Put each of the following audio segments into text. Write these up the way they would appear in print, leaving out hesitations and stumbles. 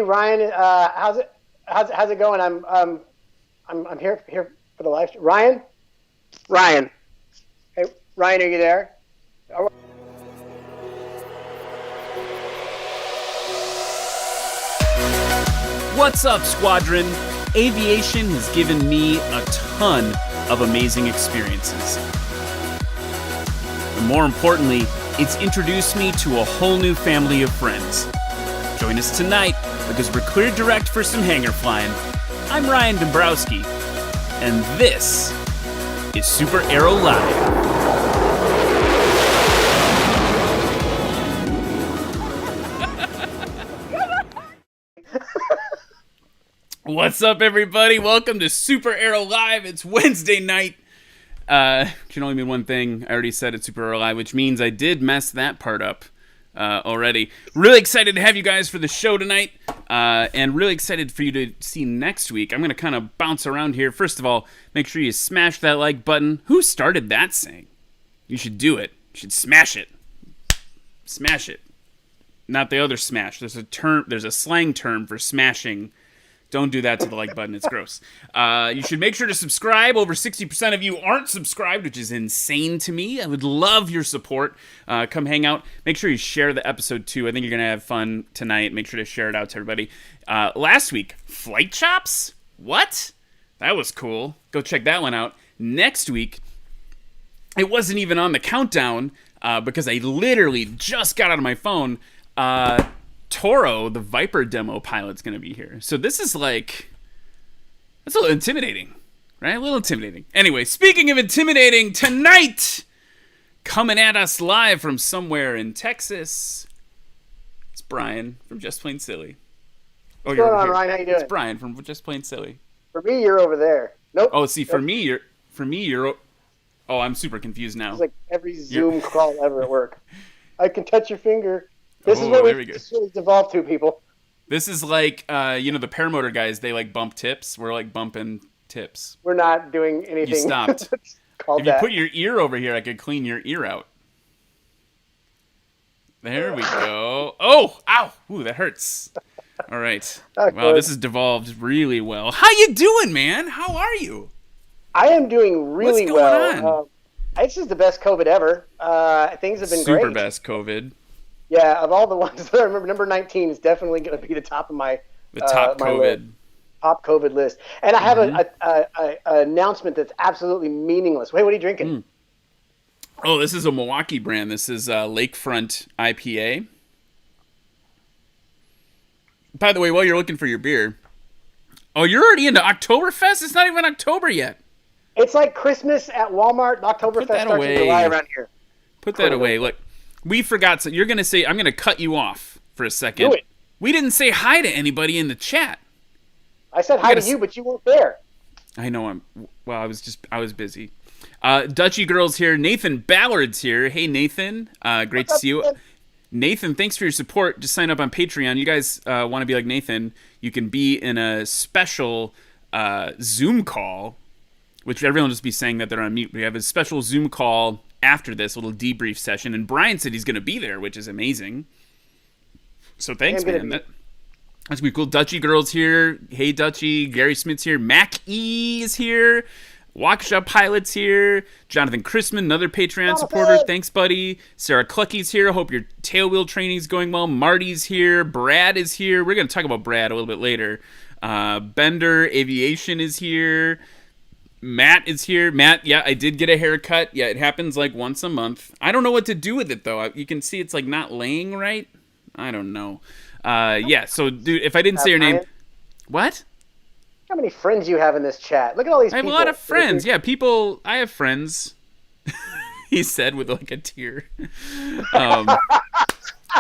Ryan. How's it going? I'm here for the live stream. Ryan. Hey, Ryan, are you there? What's up, Squadron? Aviation has given me a ton of amazing experiences. And more importantly, it's introduced me to a whole new family of friends. Join us tonight because we're cleared direct for some hangar flying. I'm Bryan Dembroski, and this is SuperAero Live. What's up, everybody? Welcome to SuperAero Live. It's Wednesday night. Can only mean one thing. I already said it's SuperAero Live, which means I did mess that part up already. Really excited to have you guys for the show tonight, and really excited for you to see next week. I'm going to kind of bounce around here. First of all, make sure you smash that like button. Who started that saying? You should do it. You should smash it. Smash it. Not the other smash. There's a slang term for smashing. Don't do that to the like button. It's gross. You should make sure to subscribe. Over 60% of you aren't subscribed, which is insane to me. I would love your support. Come hang out. Make sure you share the episode, too. I think you're going to have fun tonight. Make sure to share it out to everybody. Last week, flight chops? What? That was cool. Go check that one out. Next week, it wasn't even on the countdown because I literally just got out of my phone. Toro, the Viper demo pilot's going to be here. So this is like, that's a little intimidating, right? A little intimidating. Anyway, speaking of intimidating, tonight, coming at us live from somewhere in Texas, it's Bryan from Just Plain Silly. What's going on, Ryan? How you doing? It's Bryan from Just Plain Silly. For me, you're over there. Nope. Oh, see, for me, you're. Oh, I'm super confused now. It's like every Zoom call ever at work. I can touch your finger. This is what we devolved to, people. This is like, the paramotor guys, they like bump tips. We're like bumping tips. We're not doing anything. You stopped. If you put your ear over here, I could clean your ear out. There we go. Oh, ow. Ooh, that hurts. All right. Wow, this has devolved really well. How you doing, man? How are you? I am doing really well. What's going on? It's just the best COVID ever. Things have been great. Super best COVID. Yeah, of all the ones that I remember, number 19 is definitely going to be the top of my top COVID list. Top COVID list. And I have an announcement that's absolutely meaningless. Wait, what are you drinking? Oh, this is a Milwaukee brand. This is Lakefront IPA. By the way, while you're looking for your beer, you're already into Oktoberfest? It's not even October yet. It's like Christmas at Walmart. Oktoberfest starts in July around here. Put that away. Look. We forgot. So you're going to say, I'm going to cut you off for a second. Do it. We didn't say hi to anybody in the chat. I said hi to you, but you weren't there. I know. I was busy. Dutchy Girl's here. Nathan Ballard's here. Hey, Nathan. Great to see you. Nathan, thanks for your support. Just sign up on Patreon. You guys want to be like Nathan. You can be in a special Zoom call, which everyone will just be saying that they're on mute. We have a special Zoom call after this little debrief session, and Bryan said he's going to be there, which is amazing. So thanks, man. That's going to be cool. Dutchy Girl's here. Hey, Dutchy. Gary Smith's here. Mac E is here. Waukesha Pilot's here. Jonathan Christman, another Patreon supporter. Thanks, buddy. Sarah Clucky's here. Hope your tailwheel training's going well. Marty's here. Brad is here. We're going to talk about Brad a little bit later. Bender Aviation is here. Matt is here. Matt, yeah, I did get a haircut. Yeah, it happens like once a month. I don't know what to do with it, though. You can see it's like not laying right. I don't know. Yeah, so, dude, if I didn't say your name... What? How many friends you have in this chat? Look at all these people. I have a lot of friends. Yeah, people... I have friends. He said with like a tear.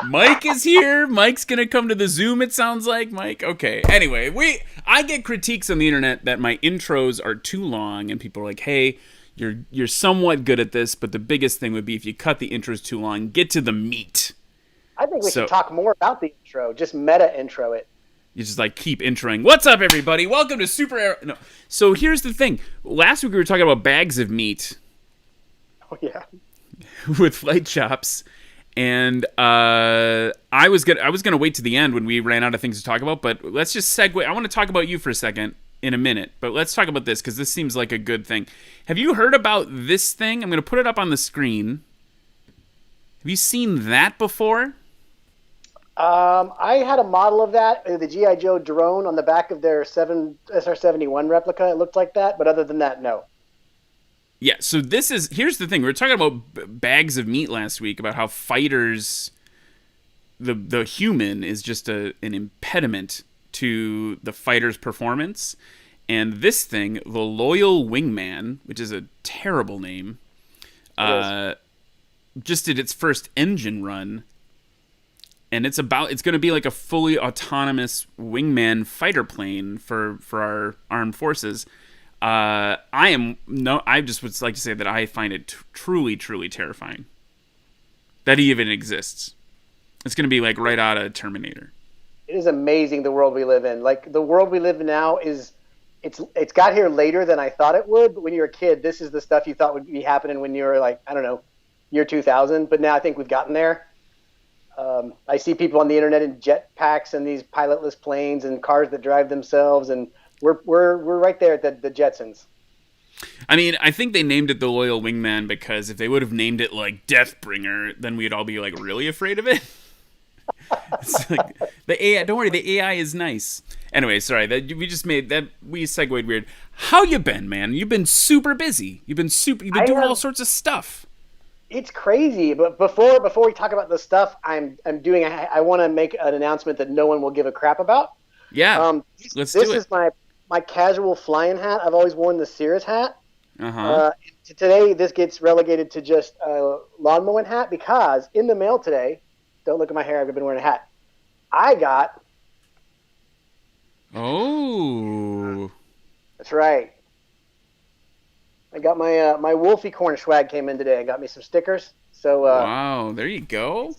Mike is here. Mike's going to come to the Zoom, it sounds like. Mike, okay. Anyway, I get critiques on the internet that my intros are too long, and people are like, hey, you're somewhat good at this, but the biggest thing would be if you cut the intros too long, get to the meat. I think we should talk more about the intro, just meta intro it. You just like keep introing. What's up, everybody? Welcome to SuperAero. No. So here's the thing. Last week we were talking about bags of meat. Oh, yeah. With flight chops. And I was gonna wait to the end when we ran out of things to talk about, but let's just segue. I want to talk about you for a second in a minute, but let's talk about this because this seems like a good thing. Have you heard about this thing? I'm gonna put it up on the screen. Have you seen that before? I had a model of that, the G.I. Joe drone on the back of their SR-71 replica. It looked like that, but other than that, no. Yeah, so here's the thing. We were talking about bags of meat last week, about how fighters, the human is just an impediment to the fighter's performance. And this thing, the Loyal Wingman, which is a terrible name, just did its first engine run. And it's going to be like a fully autonomous wingman fighter plane for our armed forces. I just would like to say that I find it truly, truly terrifying that he even exists. It's going to be like right out of Terminator. It is amazing the world we live in. Like the world we live in now it's got here later than I thought it would. But when you're a kid, this is the stuff you thought would be happening when you were like, I don't know, year 2000. But now I think we've gotten there. I see people on the internet in jet packs and these pilotless planes and cars that drive themselves, and we're right there at the Jetsons. I mean, I think they named it the Loyal Wingman because if they would have named it like Deathbringer, then we'd all be like really afraid of it. It's like the AI. Don't worry, the AI is nice. Anyway, sorry that we segued weird. How you been, man? You've been super busy. You've been doing all sorts of stuff. It's crazy, but before we talk about the stuff I'm doing, I want to make an announcement that no one will give a crap about. Yeah, let's do it. This is my casual flying hat. I've always worn the Cirrus hat. Today, this gets relegated to just a lawn mowing hat because in the mail today, don't look at my hair, I've been wearing a hat. I got... Oh. That's right. I got my Wolfie Corn swag came in today. I got me some stickers. So wow, there you go.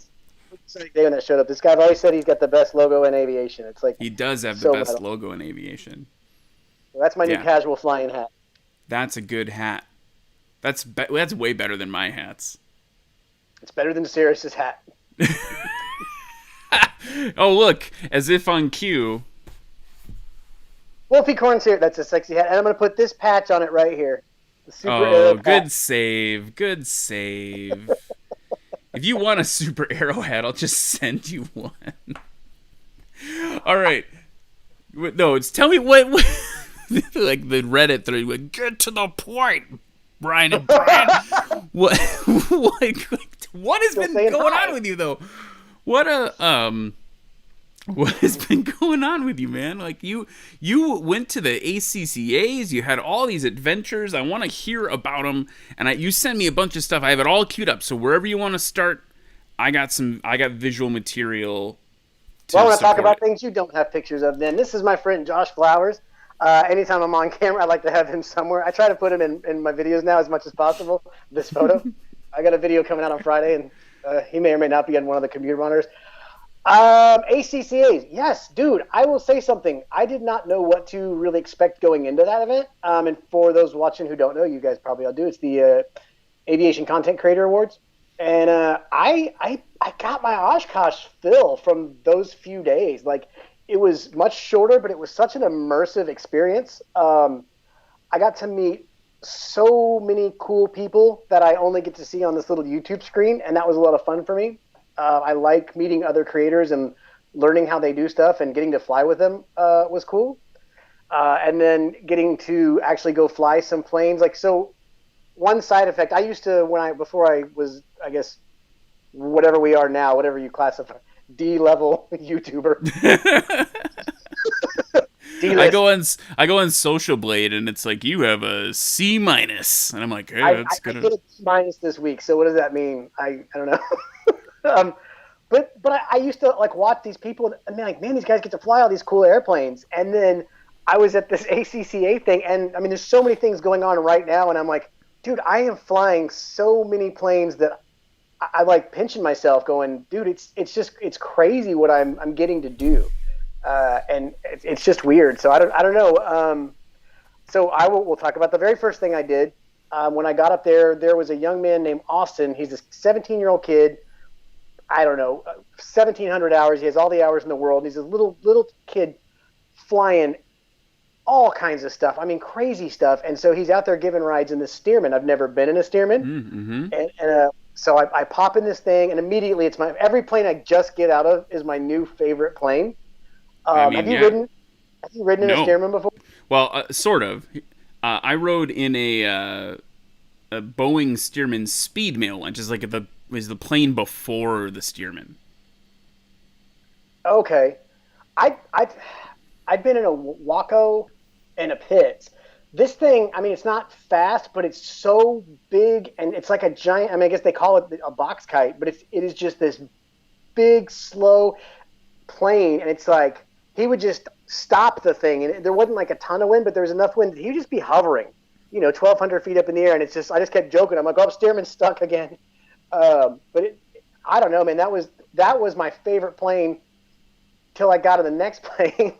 Exciting day when that showed up. This guy's always said he's got the best logo in aviation. It's like he does have the best logo in aviation. So that's my new casual flying hat. That's a good hat. That's way better than my hats. It's better than Cirrus's hat. Oh look, as if on cue. Wolfie Corn Cirrus. That's a sexy hat, and I'm gonna put this patch on it right here. Oh, good save. Good save. If you want a SuperAero hat, I'll just send you one. All right. No, tell me what like the Reddit thread, like, get to the point, Bryan and Bryan. What has been going on with you though? What has been going on with you, man? Like you went to the ACCAs, you had all these adventures. I want to hear about them, and you sent me a bunch of stuff. I have it all queued up. So wherever you want to start, I got visual material. I want to talk about things you don't have pictures of. Then this is my friend Josh Flowers. Anytime I'm on camera, I like to have him somewhere. I try to put him in my videos now as much as possible. This photo, I got a video coming out on Friday, and he may or may not be on one of the computer monitors. ACCAs, yes, dude, I will say something. I did not know what to really expect going into that event. And for those watching who don't know, you guys probably all do, it's the Aviation Content Creator Awards. And I got my Oshkosh fill from those few days. Like, it was much shorter, but it was such an immersive experience. I got to meet so many cool people that I only get to see on this little YouTube screen, and that was a lot of fun for me. I like meeting other creators and learning how they do stuff, and getting to fly with them was cool. And then getting to actually go fly some planes. Like, so one side effect, I used to, before I was, I guess, whatever we are now, whatever you classify, D-level YouTuber. I go on Social Blade, and it's like, you have a C-, and I'm like, hey, that's good. I get a C- this week, so what does that mean? I don't know. But I used to like watch these people and be like, man, these guys get to fly all these cool airplanes. And then I was at this ACCA thing, and I mean, there's so many things going on right now, and I'm like, dude, I am flying so many planes that I like pinching myself, going, dude, it's crazy what I'm getting to do, and it's just weird. So I don't know. So we'll talk about the very first thing I did. When I got up there was a young man named Austin. He's a 17-year-old kid. I don't know, 1,700 hours. He has all the hours in the world. And he's a little kid flying all kinds of stuff. I mean, crazy stuff. And so he's out there giving rides in this Stearman. I've never been in a Stearman. Mm-hmm. And so I pop in this thing, and immediately every plane I just get out of is my new favorite plane. Have you ridden in a Stearman before? Well, sort of. I rode in a Boeing Stearman Speedmail, which is like was the plane before the Stearman. Okay. I've been in a Waco and a Pitts. This thing, I mean, it's not fast, but it's so big, and it's like a giant, I mean, I guess they call it a box kite, but it is just this big, slow plane, and it's like, he would just stop the thing, and there wasn't like a ton of wind, but there was enough wind that he would just be hovering, 1,200 feet up in the air, and I just kept joking. I'm like, oh, Stearman's stuck again. But I don't know, man, that was my favorite plane till I got to the next plane.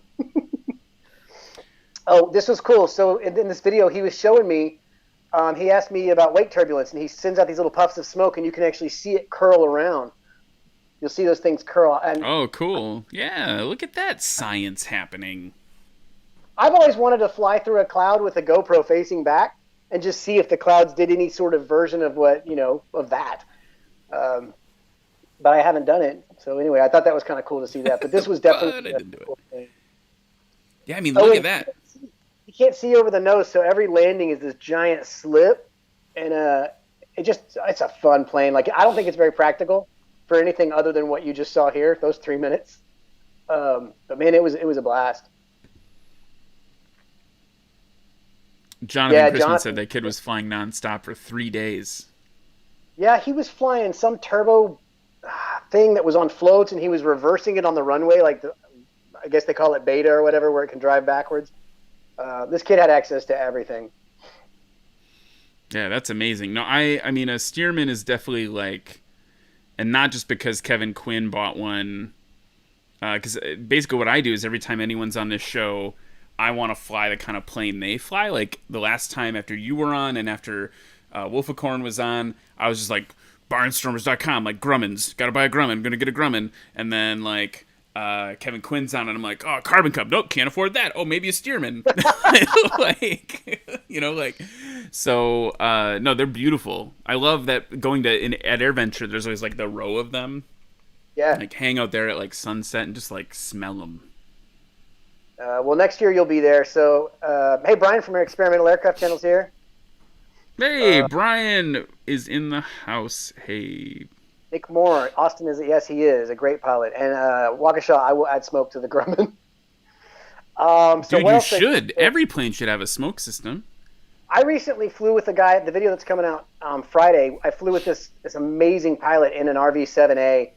Oh, this was cool. So in this video, he was showing me, he asked me about wake turbulence, and he sends out these little puffs of smoke, and you can actually see it curl around. You'll see those things curl. And oh, cool. Yeah, look at that science happening. I've always wanted to fly through a cloud with a GoPro facing back and just see if the clouds did any sort of version of what, of that. But I haven't done it. So anyway, I thought that was kind of cool to see that. But this was definitely I didn't do it. Yeah, I mean, look at that. You can't see over the nose, so every landing is this giant slip, and it's a fun plane. Like, I don't think it's very practical for anything other than what you just saw here, those 3 minutes. But man, it was a blast. Jonathan said that kid was flying nonstop for 3 days. Yeah, he was flying some turbo thing that was on floats, and he was reversing it on the runway, like I guess they call it beta or whatever, where it can drive backwards. This kid had access to everything. Yeah, that's amazing. No, I mean, a Stearman is definitely like, and not just because Kevin Quinn bought one, because basically what I do is every time anyone's on this show, I want to fly the kind of plane they fly. Like the last time after you were on and after Wolficorn was on, I was just like, barnstormers.com, like Grumman's, gotta buy a Grumman, gonna get a Grumman. And then like Kevin Quinn's on, and I'm like, oh, Carbon Cup, nope, can't afford that. Oh, maybe a Stearman. So no, they're beautiful. I love that going at AirVenture, there's always like the row of them. Yeah. Like hang out there at like sunset and just like smell them. Well, next year you'll be there. So, hey, Brian from our Experimental Aircraft Channel's here. Hey, Brian is in the house. Hey. Nick Moore. Austin is, yes, he is a great pilot. And Waukesha, I will add smoke to the Grumman. Dude, you should. Every plane should have a smoke system. I recently flew with a guy, the video that's coming out Friday, I flew with this amazing pilot in an RV-7A,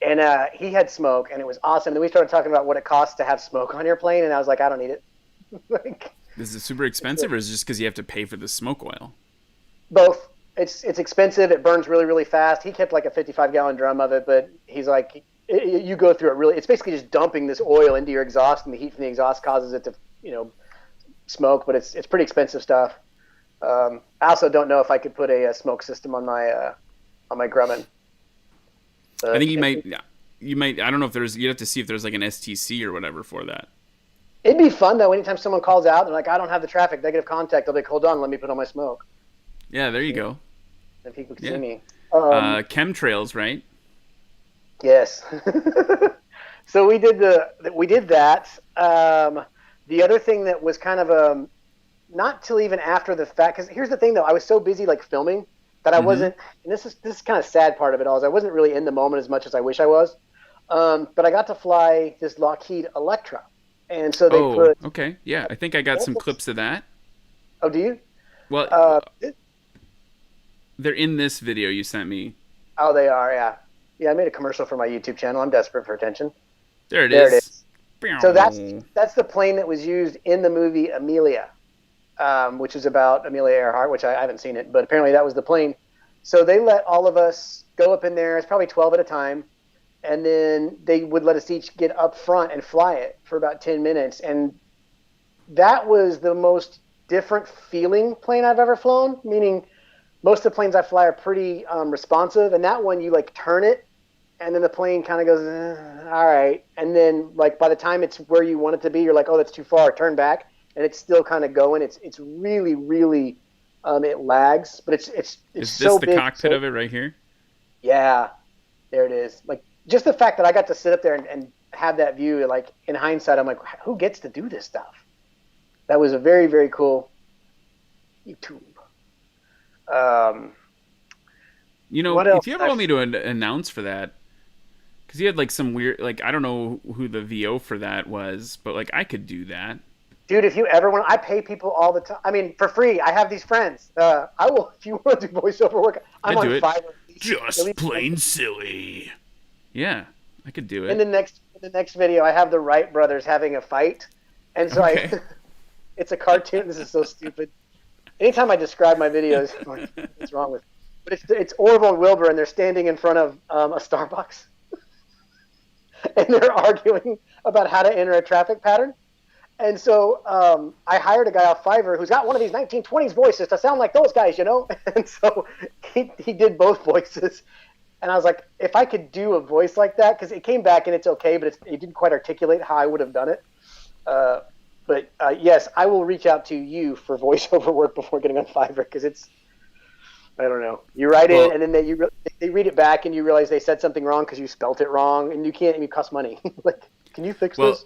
and he had smoke, and it was awesome. And then we started talking about what it costs to have smoke on your plane, and I was like, I don't need it. Is it super expensive, or is it just because you have to pay for the smoke oil? Both. It's expensive. It burns really, really fast. He kept like a 55-gallon drum of it, but he's like, you go through it really. It's basically just dumping this oil into your exhaust, and the heat from the exhaust causes it to, smoke. But it's pretty expensive stuff. I also don't know if I could put a smoke system on my Grumman. I think you might. I don't know if you'd have to see if there's like an STC or whatever for that. It'd be fun though. Anytime someone calls out, they're like, I don't have the traffic, negative contact. I'll be like, hold on, let me put on my smoke. Yeah, there you go. And people can see me. Chemtrails, right? Yes. So we did that. The other thing that was kind of not till even after the fact, because here's the thing though, I was so busy like filming that I wasn't, and this is kind of sad part of it all, is I wasn't really in the moment as much as I wish I was. But I got to fly this Lockheed Electra, and so they okay, yeah, I think I got some clips of that. Oh, do you? Well, they're in this video you sent me. Oh, they are, yeah. Yeah, I made a commercial for my YouTube channel. I'm desperate for attention. There it is. So that's the plane that was used in the movie Amelia, which is about Amelia Earhart, which I haven't seen it, but apparently that was the plane. So they let all of us go up in there. It's probably 12 at a time. And then they would let us each get up front and fly it for about 10 minutes. And that was the most different feeling plane I've ever flown, meaning most of the planes I fly are pretty responsive. And that one, you like turn it and then the plane kind of goes, all right. And then like by the time it's where you want it to be, you're like, oh, that's too far. Turn back, and it's still kind of going. It's really really it lags, but it's Is this so the big. cockpit of it right here? Yeah, there it is. Like just the fact that I got to sit up there and have that view. Like in hindsight, I'm like, who gets to do this stuff? That was a very very cool YouTube. You know, What if else? you ever want me to announce for that, because you had like some weird, like I don't know who the VO for that was, but like I could do that. Dude, if you ever want, I pay people all the time. I mean, for free. I have these friends. I will, if you want to do voiceover work, I'm I'd do on it. Fiverr. Just plain silly. Yeah, I could do it. In the next video, I have the Wright brothers having a fight, and so Okay. it's a cartoon. This is so stupid. Anytime I describe my videos, I'm like, what's wrong with? But it's Orville and Wilbur, and they're standing in front of a Starbucks, and they're arguing about how to enter a traffic pattern. And so I hired a guy off Fiverr who's got one of these 1920s voices to sound like those guys, you know? And so he did both voices. And I was like, if I could do a voice like that, because it came back and it's okay, but it didn't quite articulate how I would have done it. But yes, I will reach out to you for voiceover work before getting on Fiverr, because it's, I don't know. You write it, and then they read it back, and you realize they said something wrong because you spelt it wrong, and you can't, and you cost money. Like, can you fix this?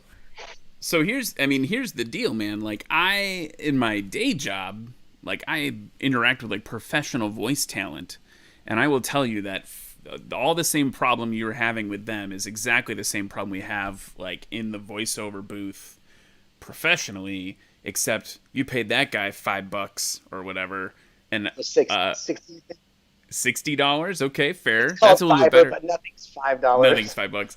So here's the deal, man. Like in my day job, like I interact with like professional voice talent, and I will tell you that all the same problem you're having with them is exactly the same problem we have like in the voiceover booth professionally, except you paid that guy $5 or whatever, and $60. Okay, fair. That's a little bit better. But nothing's $5. Nothing's $5.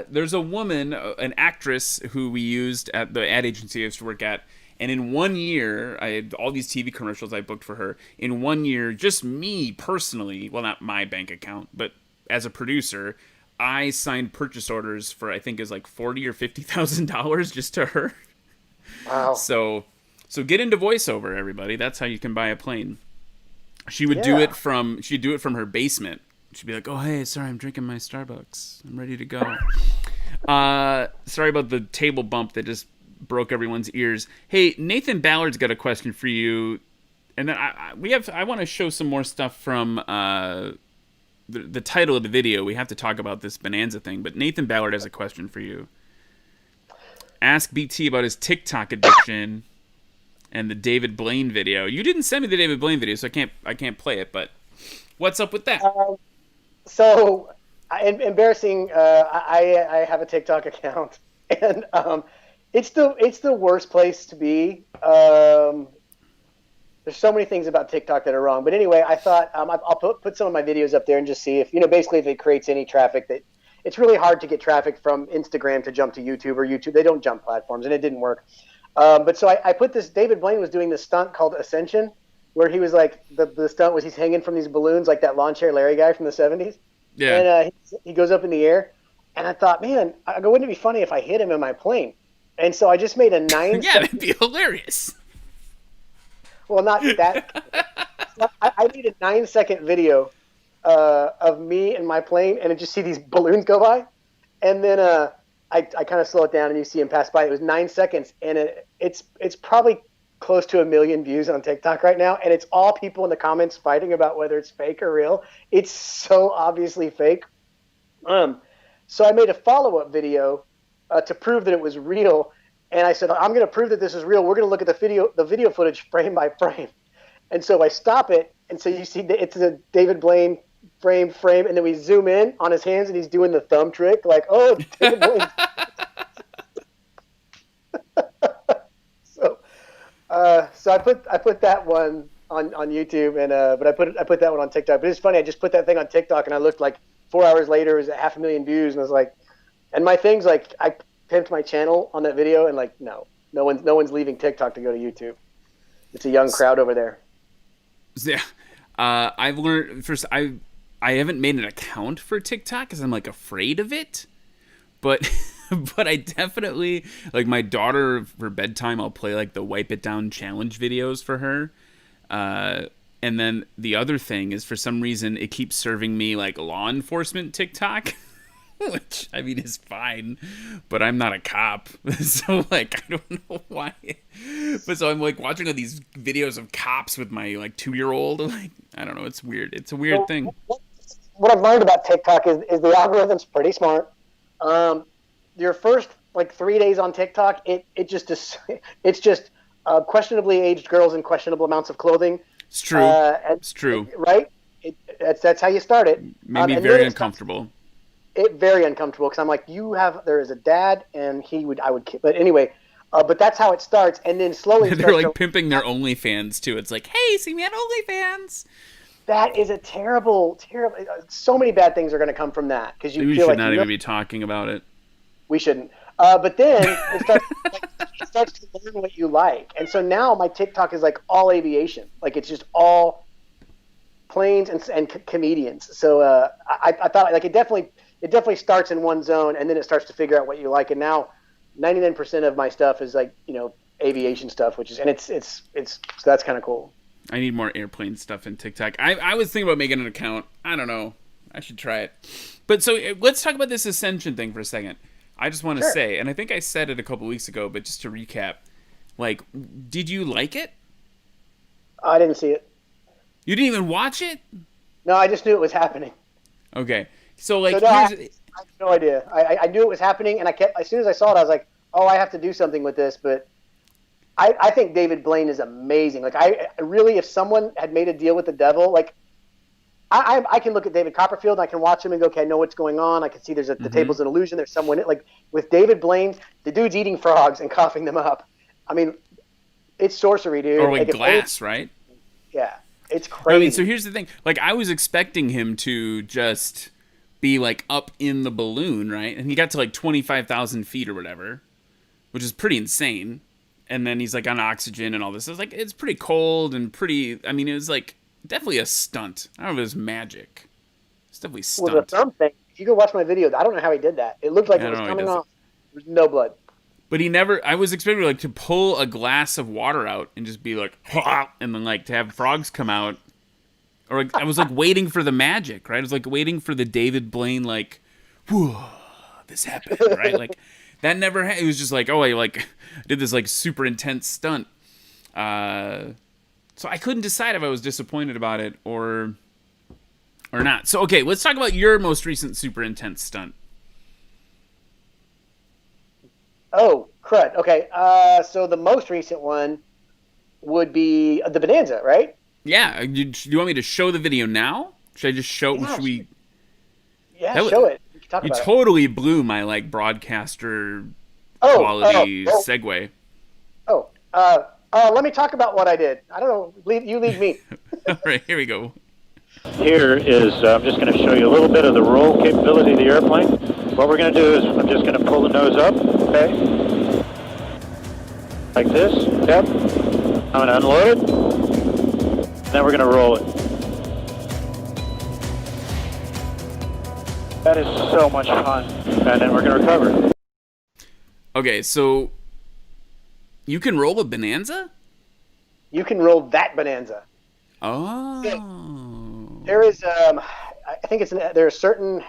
There's a woman, an actress who we used at the ad agency I used to work at, and in 1 year, I had all these TV commercials I booked for her. In 1 year, just me personally, well, not my bank account, but as a producer, I signed purchase orders for I think it was like $40,000 or $50,000 just to her. Wow. So get into voiceover, everybody. That's how you can buy a plane. She would do it from her basement. She'd be like, "Oh, hey, sorry, I'm drinking my Starbucks. I'm ready to go." Sorry about the table bump that just broke everyone's ears. Hey, Nathan Ballard's got a question for you, and then I want to show some more stuff from the title of the video. We have to talk about this Bonanza thing, but Nathan Ballard has a question for you. Ask BT about his TikTok addiction and the David Blaine video. You didn't send me the David Blaine video, so I can't play it. But what's up with that? So, embarrassing. I have a TikTok account, and it's the worst place to be. There's so many things about TikTok that are wrong. But anyway, I thought I'll put some of my videos up there and just see if basically if it creates any traffic. That it's really hard to get traffic from Instagram to jump to YouTube, or YouTube. They don't jump platforms, and it didn't work. But so I put this. David Blaine was doing this stunt called Ascension, where he was like, the stunt was he's hanging from these balloons like that lawn chair Larry guy from the 70s. Yeah. And he goes up in the air. And I thought, man, wouldn't it be funny if I hit him in my plane? And so I just made a 9 Yeah, that'd be hilarious. Well, not that. I made a 9-second video of me and my plane, and I just see these balloons go by. And then I kind of slow it down, and you see him pass by. It was 9 seconds, and it's probably close to 1 million views on TikTok right now, and it's all people in the comments fighting about whether it's fake or real. It's so obviously fake. So I made a follow-up video to prove that it was real, and I said, I'm going to prove that this is real. We're going to look at the video footage frame by frame. And so I stop it, and so you see it's a David Blaine frame, and then we zoom in on his hands, and he's doing the thumb trick, like, oh, David Blaine. So I put that one on YouTube, and but I put that one on TikTok. But it's funny, I just put that thing on TikTok, and I looked like 4 hours later, it was at 500,000 views, and I was like, and my thing's like, I pimped my channel on that video, and like, no one's leaving TikTok to go to YouTube. It's a young crowd over there. Yeah, I've learned first. I haven't made an account for TikTok because I'm like afraid of it, but. But I definitely, like, my daughter for bedtime, I'll play like the wipe it down challenge videos for her. And then the other thing is, for some reason, it keeps serving me like law enforcement TikTok, which I mean is fine, but I'm not a cop, so like I don't know why. But so I'm like watching all these videos of cops with my like 2-year-old. Like I don't know, it's weird. It's a weird thing. What I've learned about TikTok is the algorithm's pretty smart. Your first like 3 days on TikTok, it's just questionably aged girls in questionable amounts of clothing. It's true. It's true. Right? That's how you start it. Made me very uncomfortable. Very uncomfortable because I'm like, there is a dad and I would, but anyway, but that's how it starts. And then slowly they're like pimping their OnlyFans too. It's like, hey, see me on OnlyFans. That is a terrible, so many bad things are going to come from that. Because we should not even be talking about it. We shouldn't. But then it starts to learn what you like. And so now my TikTok is like all aviation. Like it's just all planes and comedians. So I thought like it definitely starts in one zone and then it starts to figure out what you like. And now 99% of my stuff is like, aviation stuff, so that's kind of cool. I need more airplane stuff in TikTok. I was thinking about making an account. I don't know. I should try it. But so let's talk about this Ascension thing for a second. I just want to say, and I think I said it a couple weeks ago, but just to recap, like, did you like it? I didn't see it. You didn't even watch it? No, I just knew it was happening. Okay. So, like, I have no idea. I knew it was happening, and as soon as I saw it, I was like, oh, I have to do something with this. But I think David Blaine is amazing. Like, I really, if someone had made a deal with the devil, like, I can look at David Copperfield, and I can watch him and go, okay, I know what's going on. I can see the table's an illusion. There's someone, like, with David Blaine, the dude's eating frogs and coughing them up. I mean, it's sorcery, dude. Or like glass, right? Yeah. It's crazy. I mean, so here's the thing. Like, I was expecting him to just be, like, up in the balloon, right? And he got to, like, 25,000 feet or whatever, which is pretty insane. And then he's, like, on oxygen and all this. It's like, it's pretty cold and pretty, I mean, it was, like, definitely a stunt. I don't know if it was magic. It's definitely a stunt. Well, the thumb thing, if you go watch my videos, I don't know how he did that. It looked like it was coming off. There's no blood. But I was expecting, like, to pull a glass of water out and just be like, and then, like, to have frogs come out. Or, like, I was, like, waiting for the magic, right? I was, like, waiting for the David Blaine, like, whoa, this happened, right? Like, that never happened. It was just like, oh, I, like, did this, like, super intense stunt. So I couldn't decide if I was disappointed about it or not. So, okay, let's talk about your most recent super intense stunt. Oh, crud. Okay, so the most recent one would be the Bonanza, right? Yeah. Do you want me to show the video now? Should I just show? Yeah, should we? Yeah, show it. We can talk you about totally blew my like broadcaster quality segue. Let me talk about what I did. I don't know. You lead me. All right, here we go. Here is, I'm just going to show you a little bit of the roll capability of the airplane. What we're going to do is I'm just going to pull the nose up, okay? Like this, yep. I'm going to unload it. Then we're going to roll it. That is so much fun. And then we're going to recover. Okay, so you can roll a Bonanza? You can roll that Bonanza. Oh. There is, I think there are certain,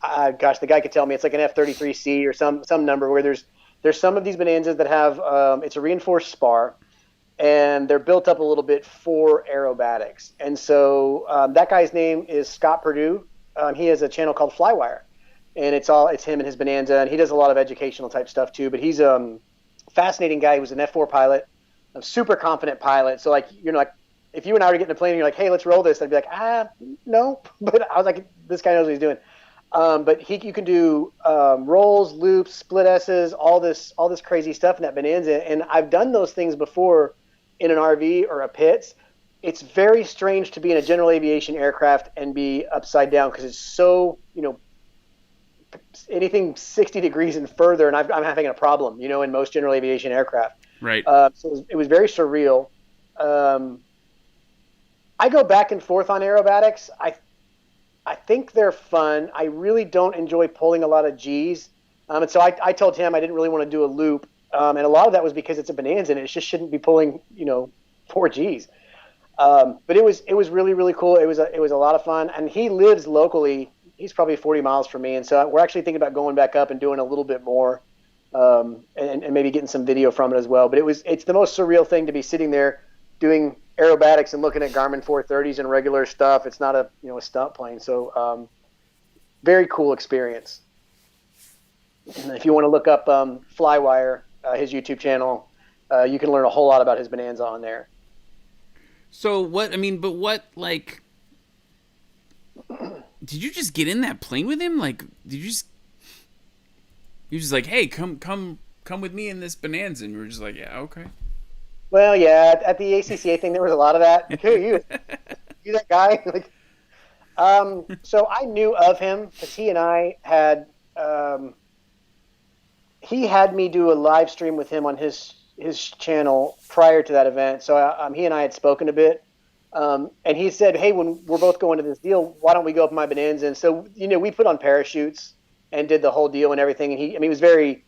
gosh, the guy could tell me, it's like an F-33C or some number where there's some of these Bonanzas that have, it's a reinforced spar, and they're built up a little bit for aerobatics. And so that guy's name is Scott Perdue. He has a channel called Flywire, and it's him and his Bonanza, and he does a lot of educational type stuff too. But he's a fascinating guy. He was an F4 pilot, a super confident pilot. So like, like, if you and I were getting a plane and you're like, hey, let's roll this, I'd be like, no. But I was like, this guy knows what he's doing. But you can do rolls, loops, split S's, all this crazy stuff in that Bonanza. And I've done those things before in an RV or a Pitts. It's very strange to be in a general aviation aircraft and be upside down because it's so, anything 60 degrees and further, and I'm having a problem, in most general aviation aircraft. Right. So it was very surreal. I go back and forth on aerobatics. I think they're fun. I really don't enjoy pulling a lot of G's. And so I told him I didn't really want to do a loop. And a lot of that was because it's a Bonanza and it just shouldn't be pulling, 4 G's. But it was really, really cool. It was a lot of fun. And he lives locally. He's probably 40 miles from me. And so we're actually thinking about going back up and doing a little bit more, and maybe getting some video from it as well. But it's the most surreal thing to be sitting there doing aerobatics and looking at Garmin 430s and regular stuff. It's not a stunt plane. So very cool experience. And if you want to look up Flywire, his YouTube channel, you can learn a whole lot about his Bonanza on there. So what? I mean, but what? Like, did you just get in that plane with him? Like, did you just? He was just like, "Hey, come with me in this Bonanza," and we were just like, "Yeah, okay." Well, yeah, at the ACCA thing, there was a lot of that. Like, hey, you that guy? Like, so I knew of him because he and I had. He had me do a live stream with him on his channel prior to that event. So he and I had spoken a bit. And he said, hey, when we're both going to this deal, why don't we go up my Bonanza? And so, we put on parachutes and did the whole deal and everything. And he was very,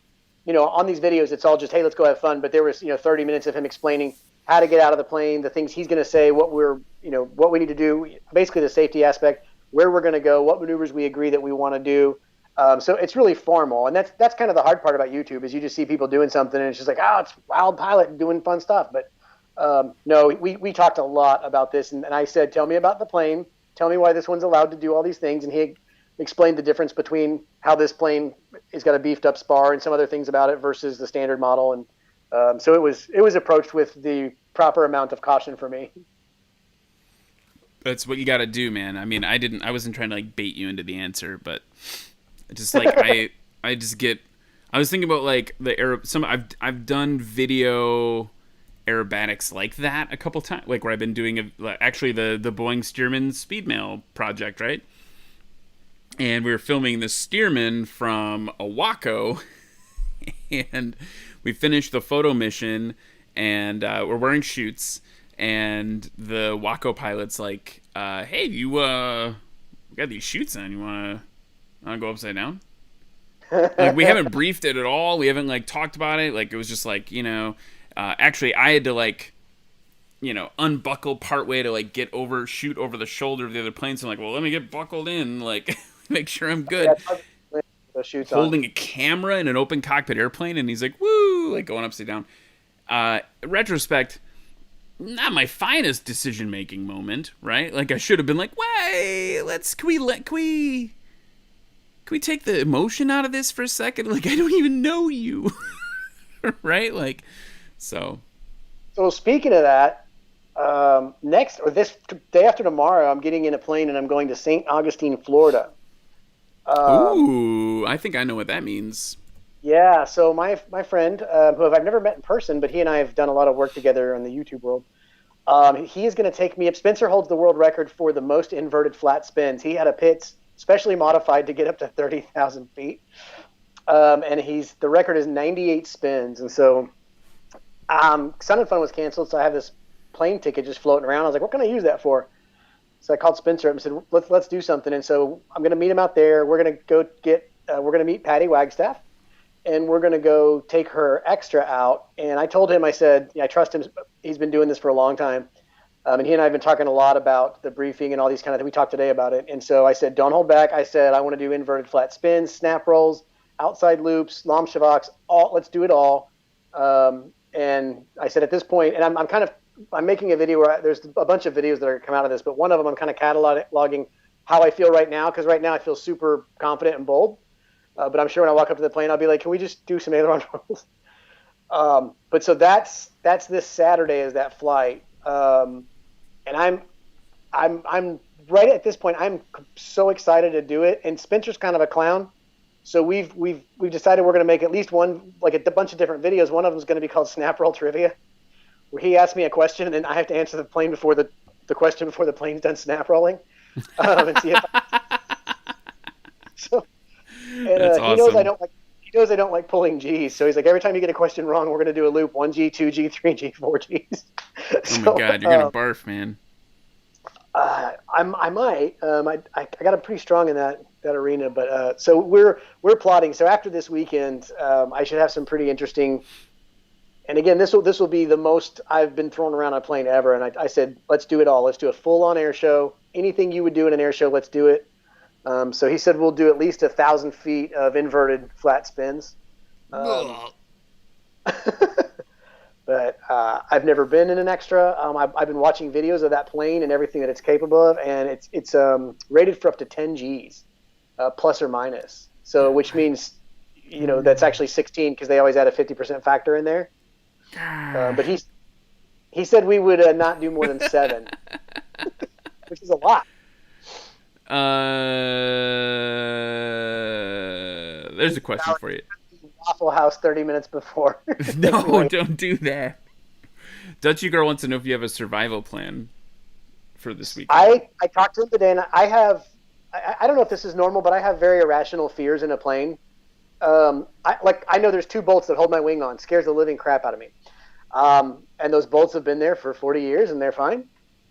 on these videos, it's all just, hey, let's go have fun. But there was, 30 minutes of him explaining how to get out of the plane, the things he's going to say, what we need to do, basically the safety aspect, where we're going to go, what maneuvers we agree that we want to do. So it's really formal, and that's kind of the hard part about YouTube is you just see people doing something, and it's just like, it's wild pilot doing fun stuff. But no, we talked a lot about this, and I said, tell me about the plane, tell me why this one's allowed to do all these things, and he explained the difference between how this plane has got a beefed up spar and some other things about it versus the standard model, and so it was approached with the proper amount of caution for me. That's what you got to do, man. I mean, I wasn't trying to like bait you into the answer, but. Just like I was thinking about like I've done video aerobatics like that a couple times, like where I've been doing actually the Boeing Stearman Speedmail project, right? And we were filming the Stearman from Oahu, and we finished the photo mission, and we're wearing chutes, and the Waco pilot's like, "Hey, you got these chutes on? You wanna go upside down?" Like, we haven't briefed it at all. We haven't like talked about it. Like, it was just like, actually I had to like, unbuckle partway to like shoot over the shoulder of the other plane. So I'm like, well, let me get buckled in, like make sure I'm good. Holding a camera in an open cockpit airplane, and he's like, woo, like going upside down. Retrospect, not my finest decision making moment, right? Like, I should have been like, wait, can we take the emotion out of this for a second? Like, I don't even know you. Right? Like, so. So speaking of that, this day after tomorrow, I'm getting in a plane and I'm going to St. Augustine, Florida. Ooh, I think I know what that means. Yeah, so my friend, who I've never met in person, but he and I have done a lot of work together in the YouTube world, he is going to take me up. Spencer holds the world record for the most inverted flat spins. He had a Pitts specially modified to get up to 30,000 feet. And the record is 98 spins. And so Sun and Fun was canceled, so I have this plane ticket just floating around. I was like, what can I use that for? So I called Spencer up and said, let's do something. And so I'm going to meet him out there. We're going to meet Patty Wagstaff, and we're going to go take her extra out. And I told him, I said, I trust him. He's been doing this for a long time. And he and I have been talking a lot about the briefing and all these kind of things. We talked today about it. And so I said, don't hold back. I said, I want to do inverted flat spins, snap rolls, outside loops, Lomshavaks, let's do it all. And I said, at this point, and I'm making a video where there's a bunch of videos that are come out of this, but one of them I'm kind of cataloging how I feel right now. Cause right now I feel super confident and bold. But I'm sure when I walk up to the plane, I'll be like, can we just do some aileron rolls? But so that's this Saturday is that flight. And I'm right at this point. I'm so excited to do it. And Spencer's kind of a clown, so we've decided we're going to make at least one, like a bunch of different videos. One of them is going to be called Snap Roll Trivia, where he asks me a question and then I have to answer the plane before the question before the plane's done snap rolling, and see if. That's awesome. He knows I don't like pulling G's, so he's like, every time you get a question wrong, we're going to do a loop: 1G, 2G, 3G, 4Gs. Oh my God, you're gonna barf, man. I might. I got him pretty strong in that arena, but so we're plotting. So after this weekend, I should have some pretty interesting And again, this will be the most I've been thrown around on a plane ever. And I said, let's do it all. Let's do a full-on air show. Anything you would do in an air show, let's do it. So he said we'll do at least 1,000 feet of inverted flat spins. But I've never been in an extra. I've been watching videos of that plane and everything that it's capable of, and it's rated for up to 10 Gs, plus or minus. So which means, that's actually 16 because they always add a 50% factor in there. But he said we would not do more than 7, which is a lot. There's a question for you. Waffle House 30 minutes before. No, don't do that. Dutchy Girl wants to know if you have a survival plan for this week. I talked to him today, and I don't know if this is normal, but I have very irrational fears in a plane. I know there's 2 bolts that hold my wing on. Scares the living crap out of me. And those bolts have been there for 40 years, and they're fine.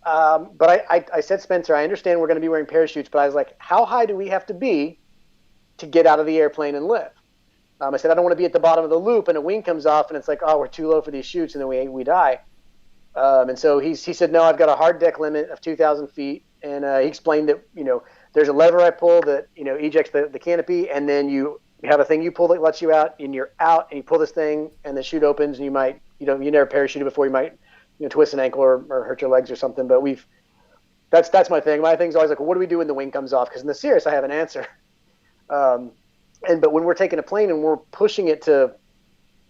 But I said, Spencer, I understand we're going to be wearing parachutes, but I was like, how high do we have to be to get out of the airplane and live? I said, I don't want to be at the bottom of the loop and a wing comes off and it's like, oh, we're too low for these chutes, and then we die. And so he said, no, I've got a hard deck limit of 2,000 feet. And he explained that, there's a lever I pull that, ejects the canopy, and then you have a thing you pull that lets you out, and you're out, and you pull this thing, and the chute opens, and you might, you never parachuted before, you might, twist an ankle or hurt your legs or something. But that's my thing. My thing's always like, well, what do we do when the wing comes off? Because in the Cirrus, I have an answer. But when we're taking a plane and we're pushing it to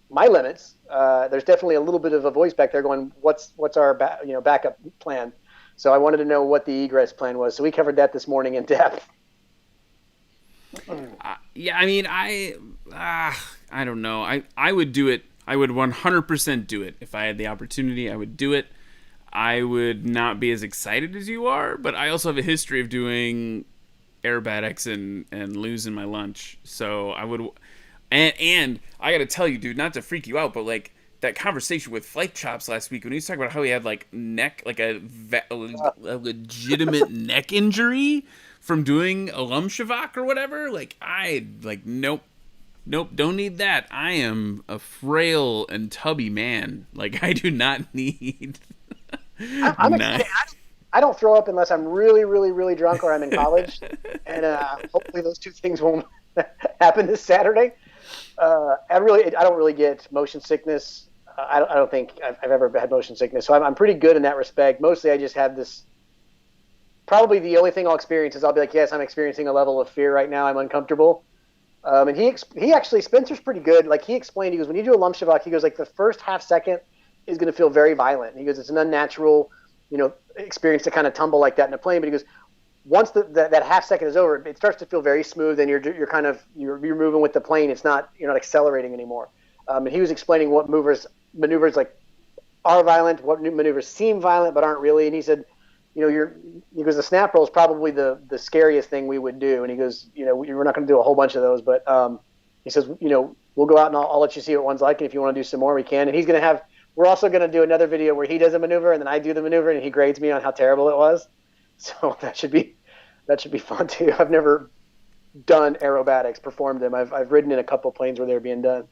my limits, there's definitely a little bit of a voice back there going, what's our backup plan? So I wanted to know what the egress plan was. So we covered that this morning in depth. Yeah, I mean, I don't know. I would do it. I would 100% do it. If I had the opportunity, I would do it. I would not be as excited as you are, but I also have a history of doing aerobatics and losing my lunch. So I would, and I got to tell you, dude, not to freak you out, but like that conversation with Flight Chops last week when he was talking about how he had like a legitimate neck injury from doing a Lumshavak or whatever. Nope, don't need that. I am a frail and tubby man. Like, I do not need. I don't throw up unless I'm really, really, really drunk or I'm in college, and hopefully those 2 things won't happen this Saturday. I don't really get motion sickness. I don't think I've ever had motion sickness, so I'm pretty good in that respect. Mostly, I just have this. Probably the only thing I'll experience is I'll be like, yes, I'm experiencing a level of fear right now. I'm uncomfortable. And he actually, Spencer's pretty good. Like, he explained, he goes, when you do a Lumshavak, he goes, like, the first half second is going to feel very violent. And he goes, it's an unnatural, experience to kind of tumble like that in a plane. But he goes, once that half second is over, it starts to feel very smooth, and you're kind of you're moving with the plane. It's not, you're not accelerating anymore. And he was explaining what maneuvers like are violent, what maneuvers seem violent but aren't really. And he said, he goes, the snap roll is probably the scariest thing we would do. And he goes, we're not going to do a whole bunch of those, but he says, we'll go out and I'll let you see what one's like. And if you want to do some more, we can. And we're also going to do another video where he does a maneuver and then I do the maneuver and he grades me on how terrible it was. So that should be fun too. I've never done aerobatics, performed them. I've ridden in a couple planes where they're being done.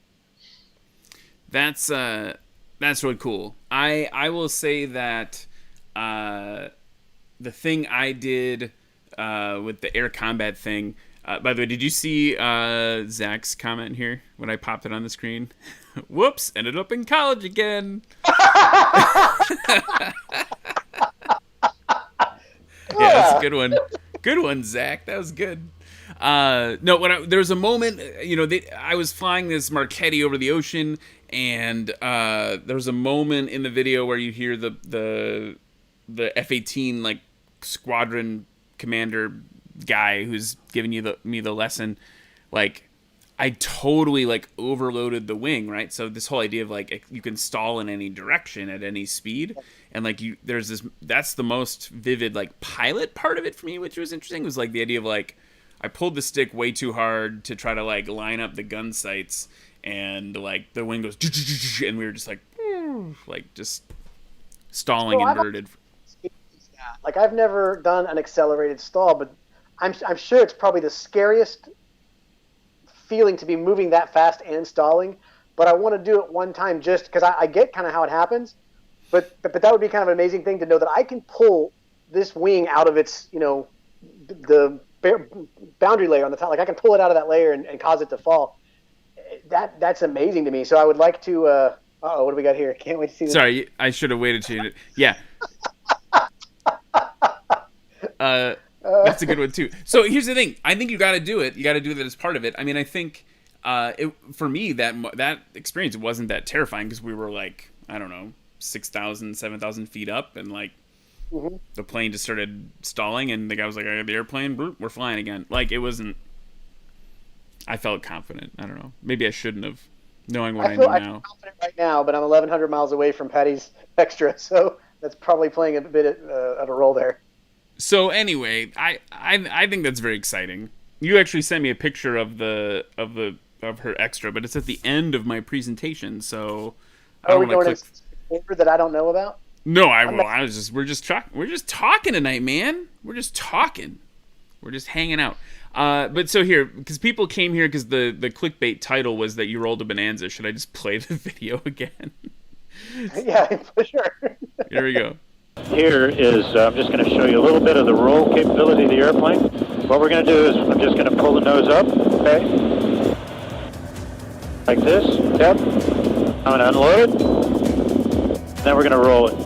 That's really cool. I will say that the thing I did with the air combat thing. By the way, did you see Zach's comment here when I popped it on the screen? Whoops! Ended up in college again. Yeah, that's a good one. Good one, Zach. That was good. No, there was a moment, I was flying this Marchetti over the ocean, and there was a moment in the video where you hear the F-18 like squadron commander guy who's giving me the lesson. Like, I totally like overloaded the wing, right? So this whole idea of like you can stall in any direction at any speed, and like that's the most vivid like pilot part of it for me, which was interesting. Was like the idea of like I pulled the stick way too hard to try to like line up the gun sights, and like the wing goes, and we were just like just stalling inverted. Like, I've never done an accelerated stall, but I'm sure it's probably the scariest feeling to be moving that fast and stalling. but I want to do it one time just because I get kind of how it happens. But that would be kind of an amazing thing to know that I can pull this wing out of its, the boundary layer on the top. Like I can pull it out of that layer and cause it to fall. That's amazing to me. So I would like to. What do we got here? Can't wait to see this. Sorry, I should have waited to. Yeah. That's a good one too. So here's the thing. I think you got to do it. You got to do it as part of it. I mean, I think for me that experience wasn't that terrifying because we were like, I don't know, 6,000, 7,000 feet up, and like the plane just started stalling, and the guy was like, "I got the airplane. We're flying again." Like it wasn't. I felt confident. I don't know. Maybe I shouldn't have, knowing what I know now. I feel confident right now, but I'm 1,100 miles away from Patty's extra, so that's probably playing a bit of a role there. So anyway, I think that's very exciting. You actually sent me a picture of her extra, but it's at the end of my presentation, so are we going to that I don't know about? No, we're just talking tonight, man. We're just talking. We're just hanging out. But so here, because people came here because the clickbait title was that you rolled a Bonanza. Should I just play the video again? Yeah, for sure. Here we go. Here is, I'm just going to show you a little bit of the roll capability of the airplane. What we're going to do is I'm just going to pull the nose up, okay? Like this, yep. I'm going to unload it. Then we're going to roll it.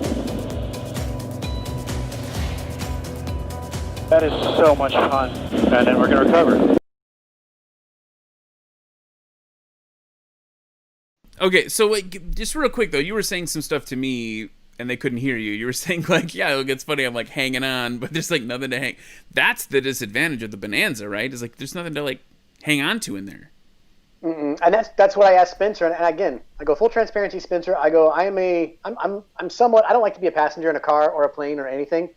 That is so much fun. And then we're going to recover. Okay, so like, just real quick though, you were saying some stuff to me and they couldn't hear you. You were saying like, yeah, look, it's funny, I'm like hanging on, but there's like nothing to hang. That's the disadvantage of the Bonanza, right? Is like there's nothing to like hang on to in there. And that's what I asked Spencer. And again, I go full transparency, Spencer. I go, I'm somewhat. I don't like to be a passenger in a car or a plane or anything.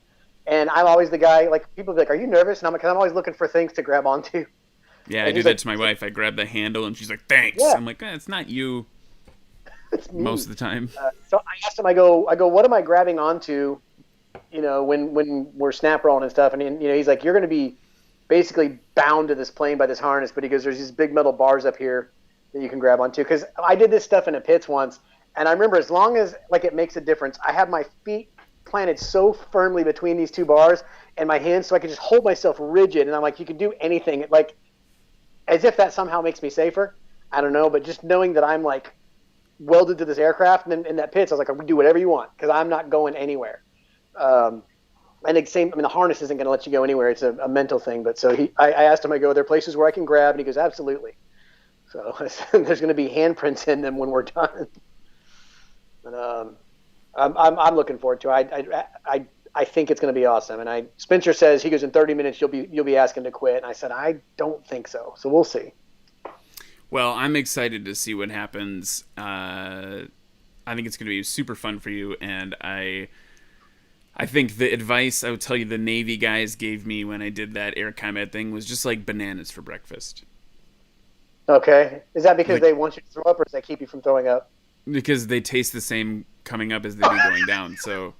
And I'm always the guy. Like people be like, "Are you nervous?" And I'm like, "I'm always looking for things to grab onto." Yeah, I do that to my wife. I grab the handle and she's like, "Thanks." Yeah. I'm like, it's not you. It's most of the time. So I asked him. I go, what am I grabbing onto? When we're snap rolling and stuff. And he's like, you're going to be basically bound to this plane by this harness. But he goes, there's these big metal bars up here that you can grab onto. Because I did this stuff in the pits once, and I remember as long as like it makes a difference, I have my feet planted so firmly between these two bars and my hands, so I could just hold myself rigid. And I'm like, you can do anything, like as if that somehow makes me safer. I don't know, but just knowing that I'm like welded to this aircraft, and then in that pits, I was like, I can do whatever you want because I'm not going anywhere. And the harness isn't going to let you go anywhere. It's a mental thing. But so I asked him, I go, are there places where I can grab? And he goes, absolutely. So there's going to be handprints in them when we're done. But I'm looking forward to it. I think it's going to be awesome. And Spencer says, he goes, in 30 minutes you'll be asking to quit. And I said, I don't think so. So we'll see. Well, I'm excited to see what happens. I think it's going to be super fun for you, and I think the advice I would tell you the Navy guys gave me when I did that air combat thing was just like bananas for breakfast. Okay. Is that because they want you to throw up, or does that keep you from throwing up? Because they taste the same coming up as they do going down. So,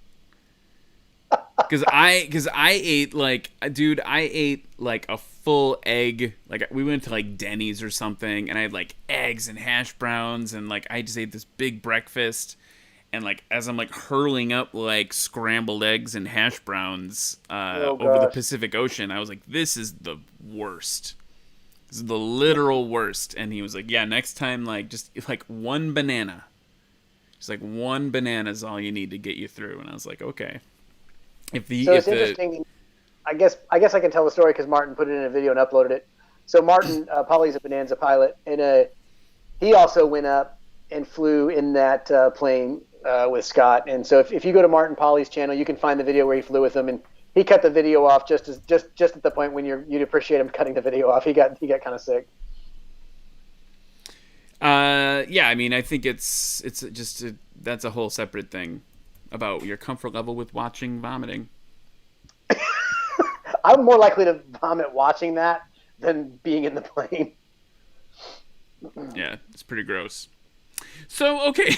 because I ate like a full egg. Like we went to like Denny's or something, and I had like eggs and hash browns, and like I just ate this big breakfast. And like as I'm like hurling up like scrambled eggs and hash browns over the Pacific Ocean, I was like, this is the worst. This is the literal worst. And he was like, yeah, next time like just like one banana. Just like one banana is all you need to get you through. And I was like, okay. It's interesting. I guess I can tell the story because Martin put it in a video and uploaded it. So Martin, Polly's a Bonanza pilot, and he also went up and flew in that plane with Scott. And so if you go to Martin Polly's channel, you can find the video where he flew with him, and he cut the video off just at the point when you'd appreciate him cutting the video off. He got kind of sick. Yeah, I mean, I think it's just that's a whole separate thing about your comfort level with watching vomiting. I'm more likely to vomit watching that than being in the plane. Yeah, it's pretty gross. So, okay.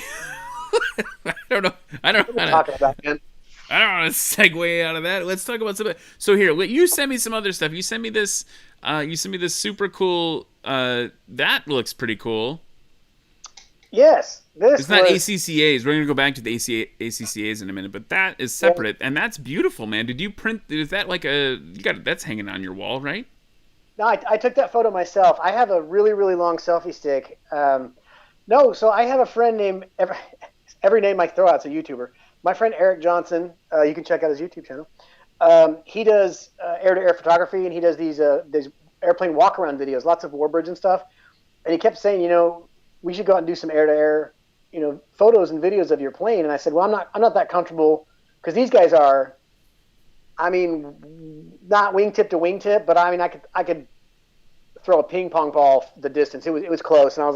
I don't know. I don't want to segue out of that. Let's talk about some. So here, you send me some other stuff. You send me this. You send me this super cool. That looks pretty cool. Yes, It's not ACCAs. We're gonna go back to the ACCAs in a minute, but that is separate, and that's beautiful, man. Did you print? Is that like that's hanging on your wall, right? No, I took that photo myself. I have a really, really long selfie stick. No, so I have a friend named every name I throw out's a YouTuber. My friend Eric Johnson. You can check out his YouTube channel. He does air-to-air photography, and he does these airplane walk-around videos, lots of warbirds and stuff. And he kept saying, we should go out and do some air-to-air, photos and videos of your plane. And I said, well, I'm not that comfortable because these guys are, not wingtip to wingtip, but I could throw a ping pong ball the distance. It was close, and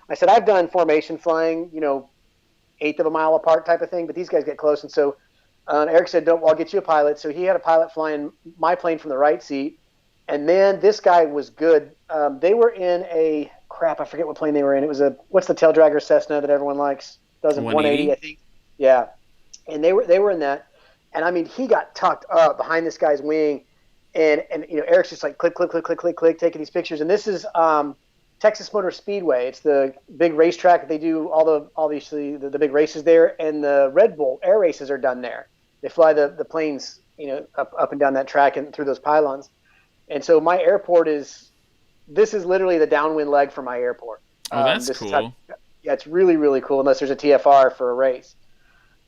I said I've done formation flying, eighth of a mile apart type of thing, but these guys get close. And so Eric said, I'll get you a pilot. So he had a pilot flying my plane from the right seat. And man, this guy was good. They were in I forget what plane they were in. It was what's the tail dragger Cessna that everyone likes? Does 180, I think. Yeah. And they were in that. And he got tucked up behind this guy's wing. And Eric's just like click, click, click, click, click, click, taking these pictures. And this is Texas Motor Speedway. It's the big racetrack that they do obviously the big races there. And the Red Bull air races are done there. They fly the planes, up and down that track and through those pylons. And so my airport this is literally the downwind leg for my airport. Oh, that's cool. It's really, really cool unless there's a TFR for a race.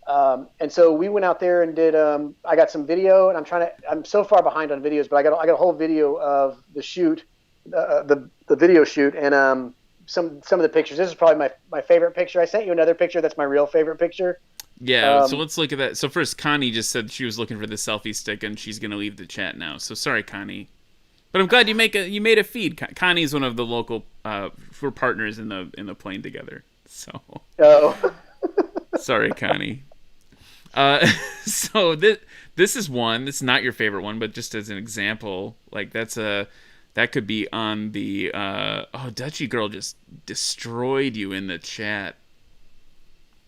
And so we went out there and did, I got some video, and I'm so far behind on videos, but I got a whole video of the shoot, the video shoot, and some of the pictures. This is probably my favorite picture. I sent you another picture. That's my real favorite picture. Yeah, so let's look at that. So first, Connie just said she was looking for the selfie stick, and she's going to leave the chat now. So sorry, Connie. But I'm glad you made a feed. Connie's one of the local we're partners in the plane together. So sorry, Connie. So this is one. It's not your favorite one, but just as an example, like that could be on the Dutchy Girl just destroyed you in the chat.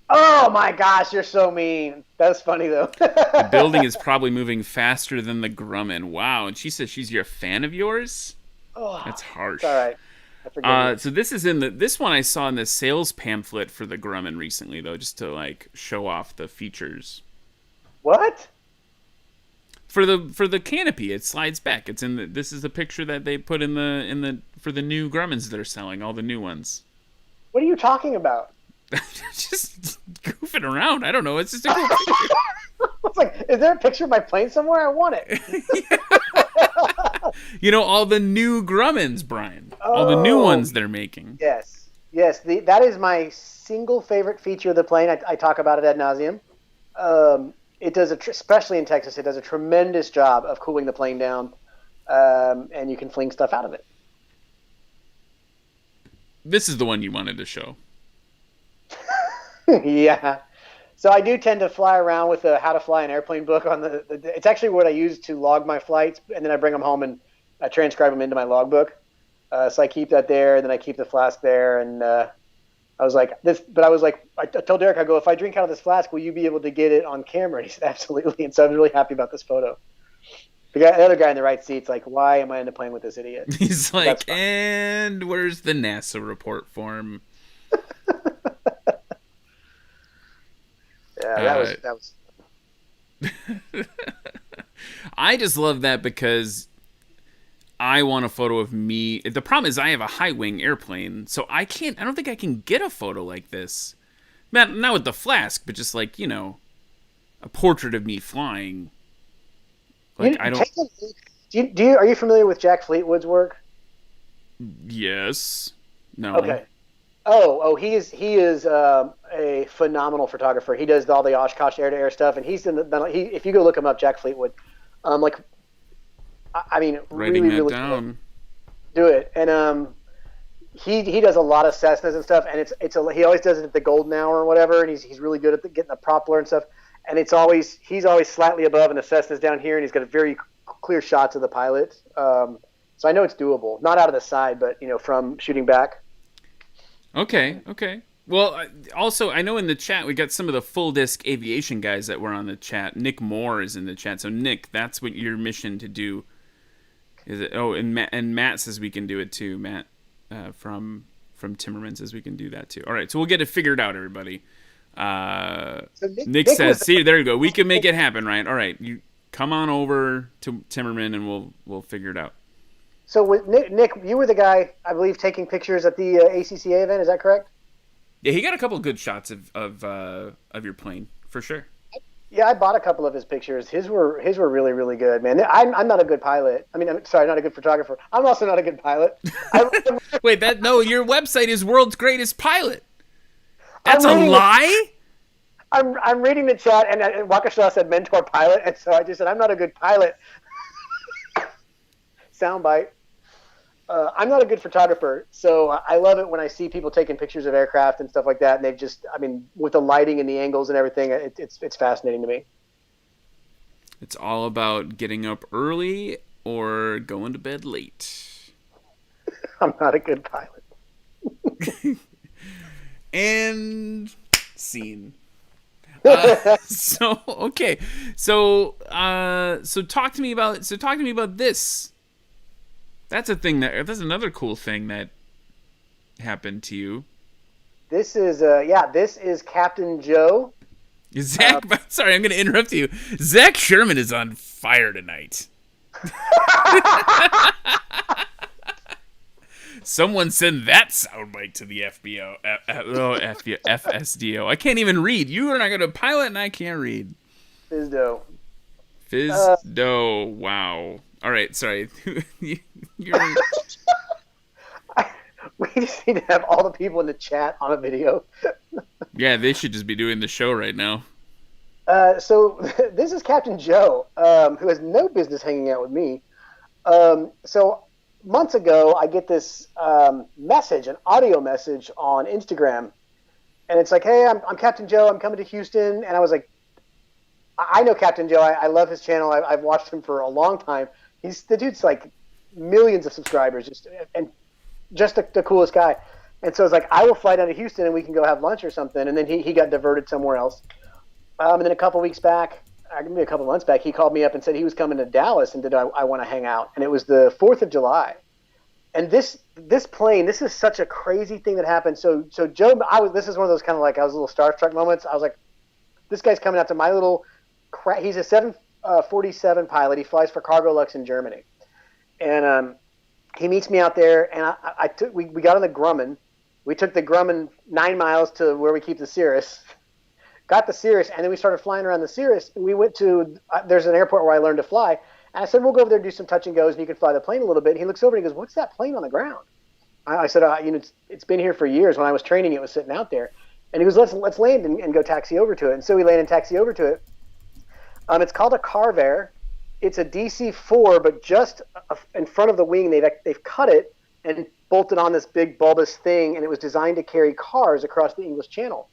Oh my gosh, you're so mean. That's funny though. The building is probably moving faster than the Grumman. Wow, and she says she's a fan of yours. Oh, that's harsh. All right. I forget so this is this one I saw in the sales pamphlet for the Grumman recently though, just to show off the features. What? For the canopy, it slides back. It's in this is the picture that they put in the for the new Grummans they're selling, all the new ones. What are you talking about? Just goofing around. I don't know. It's just a cool picture. It's like, is there a picture of my plane somewhere? I want it. All the new Grummans, Brian. All the new ones they're making. Yes. That is my single favorite feature of the plane. I talk about it ad nauseum. It does, especially in Texas, it does a tremendous job of cooling the plane down, and you can fling stuff out of it. This is the one you wanted to show. Yeah. So I do tend to fly around with a How to Fly an Airplane book on it's actually what I use to log my flights, and then I bring them home and I transcribe them into my logbook. So I keep that there, and then I keep the flask there. And I told Derek, if I drink out of this flask, will you be able to get it on camera? And he said, absolutely. And so I was really happy about this photo. The other guy in the right seat's like, why am I in the plane with this idiot? He's like, and where's the NASA report form? Yeah, that was. I just love that because I want a photo of me. The problem is I have a high wing airplane, so I don't think I can get a photo like this. Not with the flask, but just a portrait of me flying. Are you familiar with Jack Fleetwood's work? Yes. No. Okay. He is a phenomenal photographer. He does all the Oshkosh air-to-air stuff, and if you go look him up, Jack Fleetwood, writing really, that really down. Do it, and he does a lot of Cessnas and stuff, and he always does it at the golden hour or whatever, and he's really good at getting the propeller and stuff, and he's always slightly above, and the Cessna's down here, and he's got a very clear shots of the pilot. So I know it's doable, not out of the side, but from shooting back. Okay. Well, also, I know in the chat we got some of the full disc aviation guys that were on the chat. Nick Moore is in the chat. So, Nick, that's what your mission to do. Is it? Oh, and Matt says we can do it too. Matt from Timmermans, as we can do that too. All right, so we'll get it figured out, everybody. So Nick says, "See, there you go. We can make it happen, Ryan. All right, you come on over to Timmerman, and we'll figure it out." So with Nick, you were the guy, I believe, taking pictures at the ACCA event. Is that correct? Yeah, he got a couple of good shots of your plane for sure. Yeah, I bought a couple of his pictures. His were really, really good, man. I'm not a good pilot. I mean, I'm sorry, not a good photographer. I'm also not a good pilot. Wait, your website is World's Greatest Pilot. That's a lie? I'm reading the chat, and Waukesha said mentor pilot, and so I just said I'm not a good pilot. Soundbite. I'm not a good photographer, so I love it when I see people taking pictures of aircraft and stuff like that, and they've just, I mean, with the lighting and the angles and everything, it's fascinating to me. It's all about getting up early or going to bed late. I'm not a good pilot. And scene. So talk to me about this. That's that's another cool thing that happened to you. This is Captain Joe. Zach, sorry, I'm going to interrupt you. Zach Sherman is on fire tonight. Someone send that soundbite to the FSDO. I can't even read. You are not going to pilot, and I can't read. Fizdo. Wow. All right, sorry. We just need to have all the people in the chat on a video. Yeah, they should just be doing the show right now. So this is Captain Joe, who has no business hanging out with me. So months ago, I get this message, an audio message on Instagram, and it's like, "Hey, I'm Captain Joe. I'm coming to Houston." And I was like, "I know Captain Joe. I love his channel. I've watched him for a long time. The dude's like millions of subscribers, just the coolest guy." And so I was like, "I will fly down to Houston and we can go have lunch or something." And then he got diverted somewhere else. And then a couple weeks back, maybe a couple months back, he called me up and said he was coming to Dallas and I want to hang out. And it was the 4th of July. And this plane, this is such a crazy thing that happened. So Joe, this is one of those kind of like, I was a little starstruck moments. I was like, this guy's coming out to my little, he's a 747 pilot. He flies for Cargo Lux in Germany. And he meets me out there, and we got on the Grumman. We took the Grumman 9 miles to where we keep the Cirrus. Got the Cirrus, and then we started flying around the Cirrus. We went to, there's an airport where I learned to fly. And I said, we'll go over there and do some touch and goes, and you can fly the plane a little bit. And he looks over and he goes, "What's that plane on the ground?" I said, it's been here for years. When I was training, it was sitting out there. And he goes, let's land and go taxi over to it. And so we land and taxi over to it. It's called a Carver. It's a DC-4, but just in front of the wing, they've cut it and bolted on this big bulbous thing, and it was designed to carry cars across the English Channel.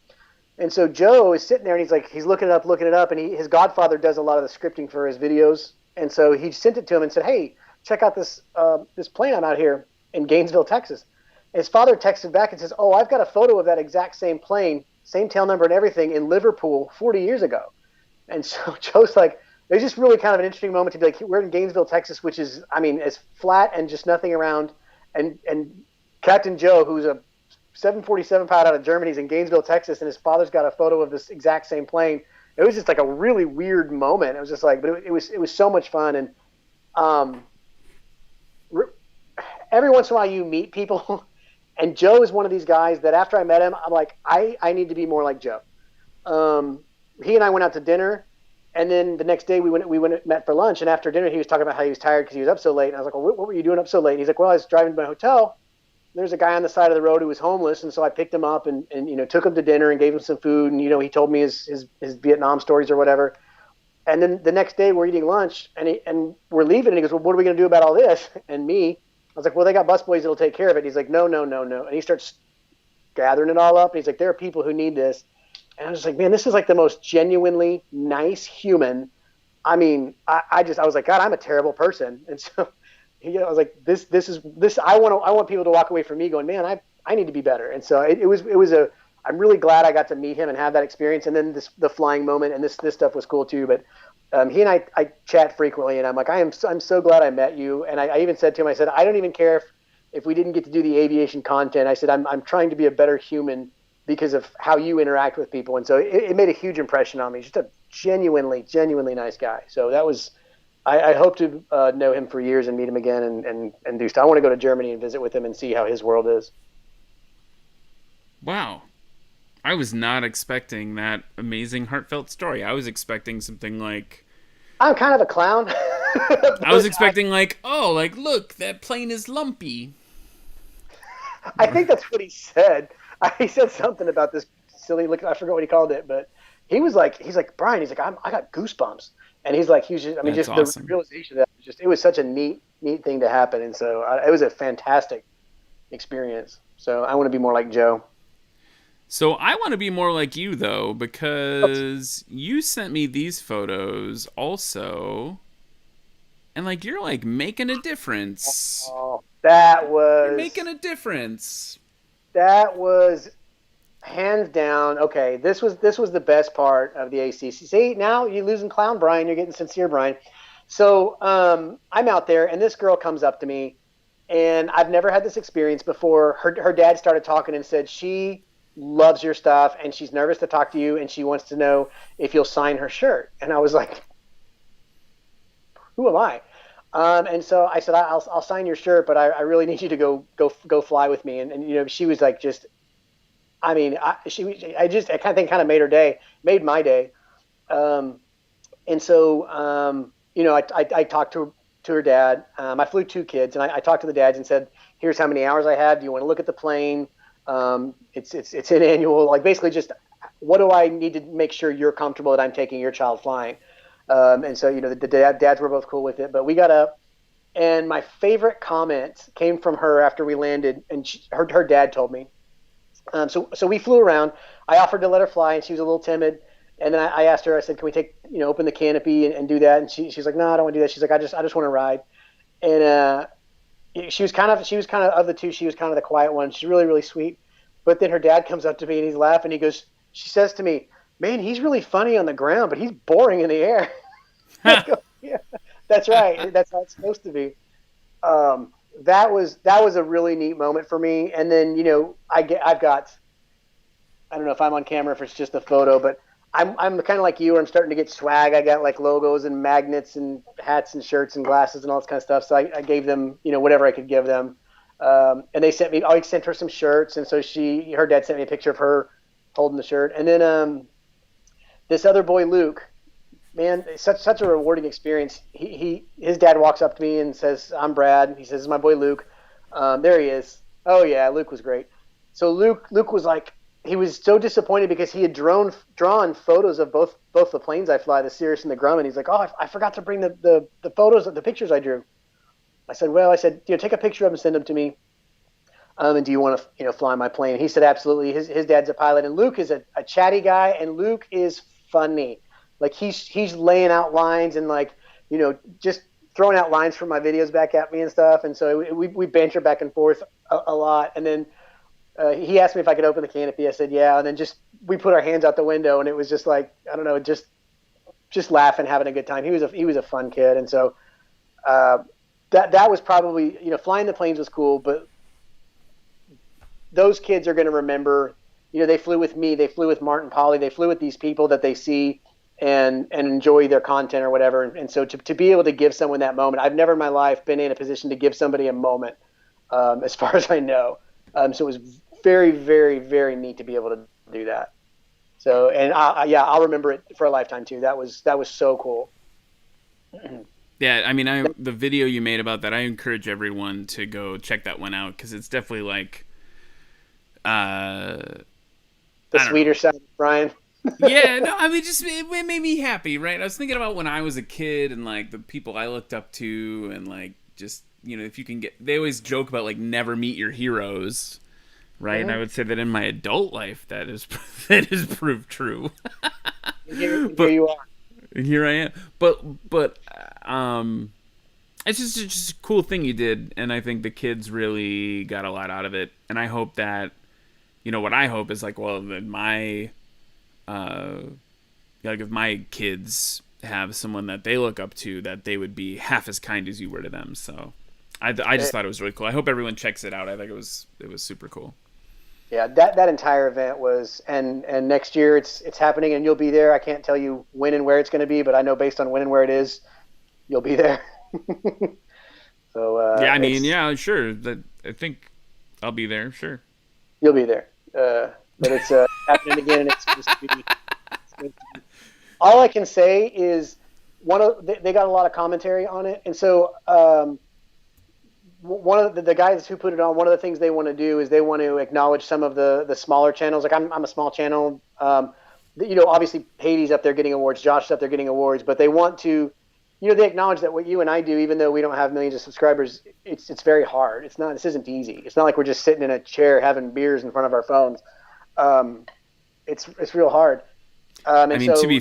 And so Joe is sitting there, and he's looking it up, and his godfather does a lot of the scripting for his videos. And so he sent it to him and said, "Hey, check out this plane I'm out here in Gainesville, Texas." And his father texted back and says, "Oh, I've got a photo of that exact same plane, same tail number and everything, in Liverpool 40 years ago." And so Joe's like, it was just really kind of an interesting moment to be like, we're in Gainesville, Texas, which is, I mean, as flat and just nothing around. And Captain Joe, who's a 747 pilot out of Germany, is in Gainesville, Texas, and his father's got a photo of this exact same plane. It was just like a really weird moment. It was just like, but it was so much fun. And every once in a while you meet people, and Joe is one of these guys that after I met him, I'm like, I need to be more like Joe. He and I went out to dinner, and then the next day we went and met for lunch. And after dinner, he was talking about how he was tired because he was up so late. And I was like, "Well, what were you doing up so late?" And he's like, "Well, I was driving to my hotel. There's a guy on the side of the road who was homeless, and so I picked him up and took him to dinner and gave him some food. And he told me his Vietnam stories or whatever. And then the next day we're eating lunch and we're leaving, and he goes, "Well, what are we going to do about all this?" And I was like, "Well, they got busboys that'll take care of it." And he's like, No. And he starts gathering it all up. And he's like, "There are people who need this." And I was like, man, this is like the most genuinely nice human. I mean, I was like, God, I'm a terrible person. And so I was like, this. I want people to walk away from me going, man, I need to be better. And so I'm really glad I got to meet him and have that experience. And then the flying moment and this stuff was cool too. But he and I chat frequently, and I'm like, I'm so glad I met you. And I even said to him, I said, I don't even care if we didn't get to do the aviation content. I said, I'm trying to be a better human because of how you interact with people. And so it made a huge impression on me. Just a genuinely nice guy. So that was, I hope to know him for years and meet him again and do stuff. I want to go to Germany and visit with him and see how his world is. Wow. I was not expecting that amazing, heartfelt story. I was expecting something like... I'm kind of a clown. I was expecting look, that plane is lumpy. I think that's what he said. He said something about this silly look. I forgot what he called it, but he's like, Bryan, he's like, I got goosebumps. And he's like, just awesome. The realization that it was such a neat thing to happen. And so it was a fantastic experience. So I want to be more like Joe. So I want to be more like you, though, because you sent me these photos also, and you're making a difference. Oh, you're making a difference. That was hands down. Okay, this was the best part of the ACC. See, now you're losing clown Bryan, you're getting sincere Bryan. So I'm out there, and this girl comes up to me, and I've never had this experience before. Her dad started talking and said she loves your stuff and she's nervous to talk to you and she wants to know if you'll sign her shirt. And I was like, who am I? And so I said, I'll sign your shirt, but I really need you to go fly with me. And she was like, I kind of think made her day, made my day. And so, I talked to her dad. I flew 2 kids, and I talked to the dads and said, here's how many hours I have. Do you want to look at the plane? It's an annual, basically just what do I need to make sure you're comfortable that I'm taking your child flying. And so, the dads were both cool with it, but we got up, and my favorite comment came from her after we landed, and her dad told me. So we flew around. I offered to let her fly, and she was a little timid. And then I asked her, I said, can we open the canopy and do that? And she's like, no, I don't want to do that. She's like, I just want to ride. And, she was kind of the two, she was kind of the quiet one. She's really, really sweet. But then her dad comes up to me and he's laughing. She says to me, man, he's really funny on the ground, but he's boring in the air. I go, yeah, that's right. That's how it's supposed to be. That was a really neat moment for me. And then, I've got, I don't know if I'm on camera, if it's just a photo, but I'm kind of like you, where I'm starting to get swag. I got logos and magnets and hats and shirts and glasses and all this kind of stuff. So I gave them, whatever I could give them. And they I sent her some shirts. And so her dad sent me a picture of her holding the shirt. And then this other boy, Luke, man, it's such a rewarding experience. His dad walks up to me and says, I'm Brad. He says, this is my boy, Luke. There he is. Oh yeah, Luke was great. So Luke was he was so disappointed because he had drawn photos of both the planes I fly, the Cirrus and the Grumman. He's like, oh, I forgot to bring the photos of the pictures I drew. I said, take a picture of them and send them to me. And do you want to, fly my plane? And he said, absolutely. His dad's a pilot, and Luke is a chatty guy, and Luke is funny. He's laying out lines and just throwing out lines from my videos back at me and stuff. And so we banter back and forth a lot. And then he asked me if I could open the canopy. I said, yeah. And then we put our hands out the window, and it was just I don't know, just laughing, having a good time. He was a fun kid. And so, that was probably, flying the planes was cool, but those kids are going to remember, they flew with me, they flew with Martin Polly, they flew with these people that they see and enjoy their content or whatever. And so to be able to give someone that moment, I've never in my life been in a position to give somebody a moment, as far as I know. So it was very, very, very neat to be able to do that. So, and I'll remember it for a lifetime too. That was so cool. Yeah, I mean, the video you made about that, I encourage everyone to go check that one out, because it's definitely the sweeter side of Bryan. Yeah, no, I mean, it made me happy, right? I was thinking about when I was a kid and the people I looked up to, and just, if you can they always joke about never meet your heroes, right? And I would say that in my adult life, that is proved true. Here you are. Here I am. But it's just a cool thing you did, and I think the kids really got a lot out of it. And I hope that, what I hope is that my if my kids have someone that they look up to, that they would be half as kind as you were to them. So I just thought it was really cool. I hope everyone checks it out. I think it was super cool. Yeah, that entire event was, and next year it's happening, and you'll be there. I can't tell you when and where it's going to be, but I know based on when and where it is, you'll be there. So yeah, I mean, yeah, sure. I think I'll be there. Sure, you'll be there. But it's happening again, and it's supposed to be. All I can say is they got a lot of commentary on it, and so one of the guys who put it on, one of the things they want to do is they want to acknowledge some of the smaller channels. Like I'm a small channel. Obviously Hades up there getting awards, Josh is up there getting awards, but they want to, they acknowledge that what you and I do, even though we don't have millions of subscribers, it's very hard. This isn't easy. It's not like we're just sitting in a chair having beers in front of our phones. It's real hard. I mean, so to be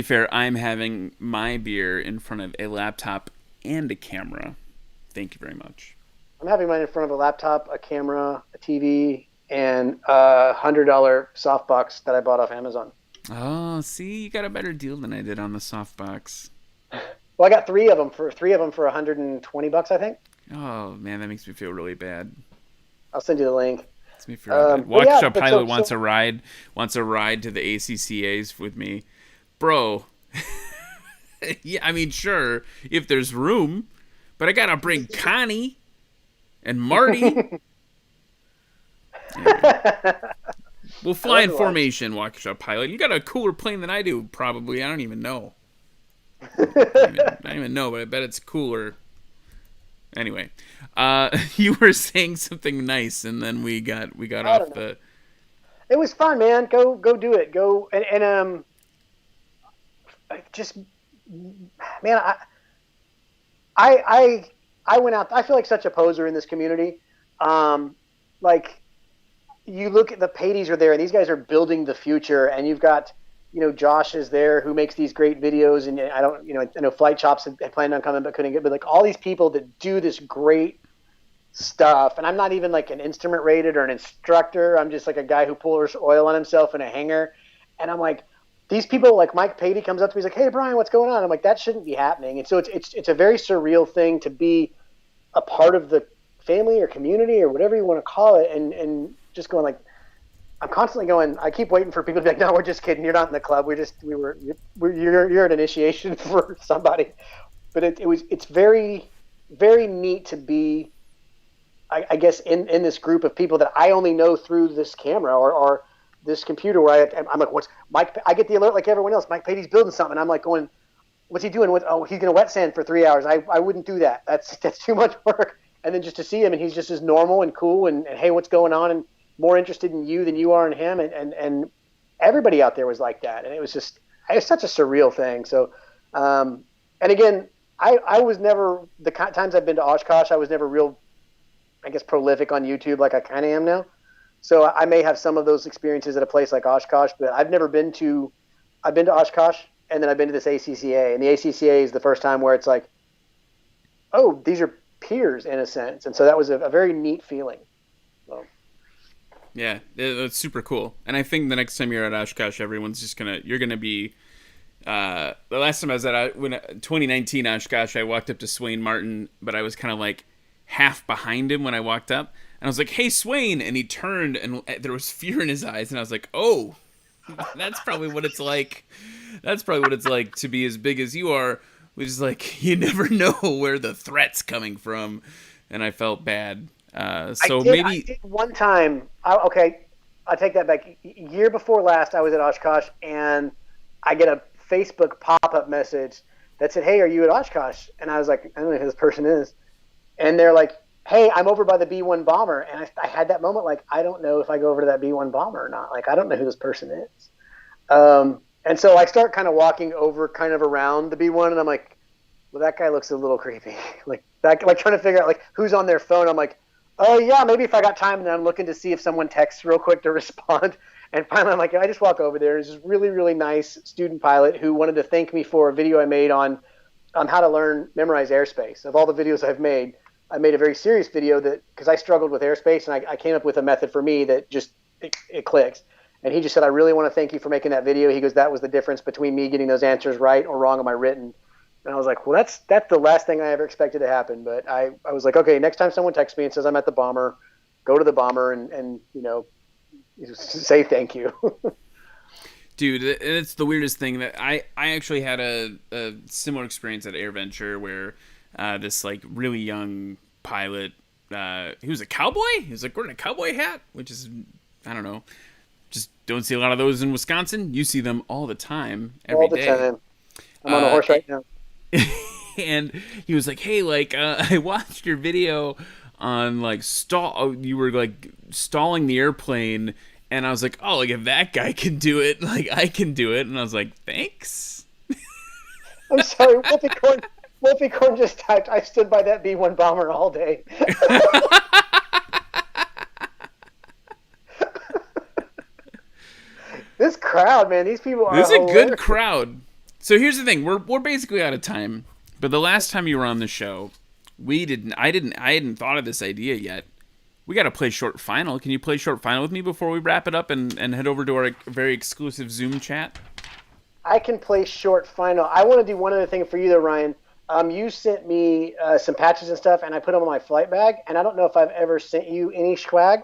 fair, I'm having my beer in front of a laptop and a camera. Thank you very much. I'm having mine in front of a laptop, a camera, a TV, and a $100 softbox that I bought off Amazon. Oh, see, you got a better deal than I did on the softbox. Well, I got three of them for $120, I think. Oh man, that makes me feel really bad. I'll send you the link. Makes me feel really bad. Waukesha Pilot wants a ride to the ACCAs with me, bro. Yeah, I mean, sure, if there's room. But I gotta bring Connie and Marty. Anyway. We'll fly in formation, Waukesha Pilot. You got a cooler plane than I do, probably. I don't even know. I don't even know, but I bet it's cooler. Anyway, you were saying something nice, and then we got off the. It was fun, man. Go do it. Go and just, man. I went out. I feel like such a poser in this community. Like, you look at the Padies are there, and these guys are building the future. And you've got, Josh is there who makes these great videos. And I know Flight Chops had planned on coming but couldn't get. But like all these people that do this great stuff. And I'm not even like an instrument rated or an instructor. I'm just like a guy who pours oil on himself in a hangar. And I'm like, these people, like Mike Patey comes up to me, he's like, "Hey Brian, what's going on?" I'm like, that shouldn't be happening. And so it's a very surreal thing to be a part of the family or community or whatever you want to call it, and just going like, I'm constantly going. I keep waiting for people to be like, "No, we're just kidding. You're not in the club. You're at initiation for somebody." But it's very, very neat to be, I guess, in this group of people that I only know through this camera or this computer where I'm like, what's Mike? I get the alert like everyone else. Mike Patey's building something. And I'm like going, what's he doing? He's going to wet sand for 3 hours. I wouldn't do that. That's too much work. And then just to see him, and he's just as normal and cool and hey, what's going on? And more interested in you than you are in him. And everybody out there was like that. And it was such a surreal thing. So, and again, I was never, the times I've been to Oshkosh, I was never real, I guess, prolific on YouTube like I kind of am now. So I may have some of those experiences at a place like Oshkosh, but I've been to Oshkosh, and then I've been to this ACCA, and the ACCA is the first time where it's like, oh, these are peers in a sense. And so that was a very neat feeling. So. Yeah, it's super cool. And I think the next time you're at Oshkosh, everyone's just you're gonna be, the last time I was at 2019 Oshkosh, I walked up to Swain Martin, but I was kind of like half behind him when I walked up. And I was like, "Hey, Swain," and he turned, and there was fear in his eyes, and I was like, "Oh, that's probably what it's like. That's probably what it's like to be as big as you are." Which is like, you never know where the threat's coming from, and I felt bad. I did one time. I'll take that back. Year before last, I was at Oshkosh, and I get a Facebook pop-up message that said, "Hey, are you at Oshkosh?" And I was like, I don't know who this person is, and they're like, "Hey, I'm over by the B-1 bomber." And I had that moment, like, I don't know if I go over to that B-1 bomber or not. Like, I don't know who this person is. And so I start kind of walking over kind of around the B-1, and I'm like, well, that guy looks a little creepy. like trying to figure out, like, who's on their phone. I'm like, oh, yeah, maybe if I got time. And then I'm looking to see if someone texts real quick to respond. And finally, I'm like, I just walk over there. There's this really, really nice student pilot who wanted to thank me for a video I made on how to memorize airspace. Of all the videos I've made, I made a very serious video because I struggled with airspace, and I came up with a method for me that just it clicks. And he just said, "I really want to thank you for making that video." He goes, "That was the difference between me getting those answers right or wrong on my written." And I was like, well, that's the last thing I ever expected to happen. But I was like, okay, next time someone texts me and says I'm at the bomber, go to the bomber and say thank you. Dude, it's the weirdest thing that I actually had a similar experience at AirVenture where this like really young pilot, he was a cowboy. He was like wearing a cowboy hat, which is, I don't know, just don't see a lot of those in Wisconsin. You see them all the time, every day. All the time. I'm on a horse right now. And he was like, hey, like, I watched your video on, like, you were, like, stalling the airplane, and I was like, oh, like, if that guy can do it, like, I can do it. And I was like, thanks. I'm sorry, Wolfie Corn just typed, I stood by that B-1 bomber all day. This crowd, man, these people are This is a hilarious. good crowd. So here's the thing, we're basically out of time. But the last time you were on the show, I hadn't thought of this idea yet. We got to play short final. Can you play short final with me before we wrap it up and head over to our very exclusive Zoom chat? I can play short final. I want to do one other thing for you though, Ryan. You sent me some patches and stuff, and I put them on my flight bag. And I don't know if I've ever sent you any swag.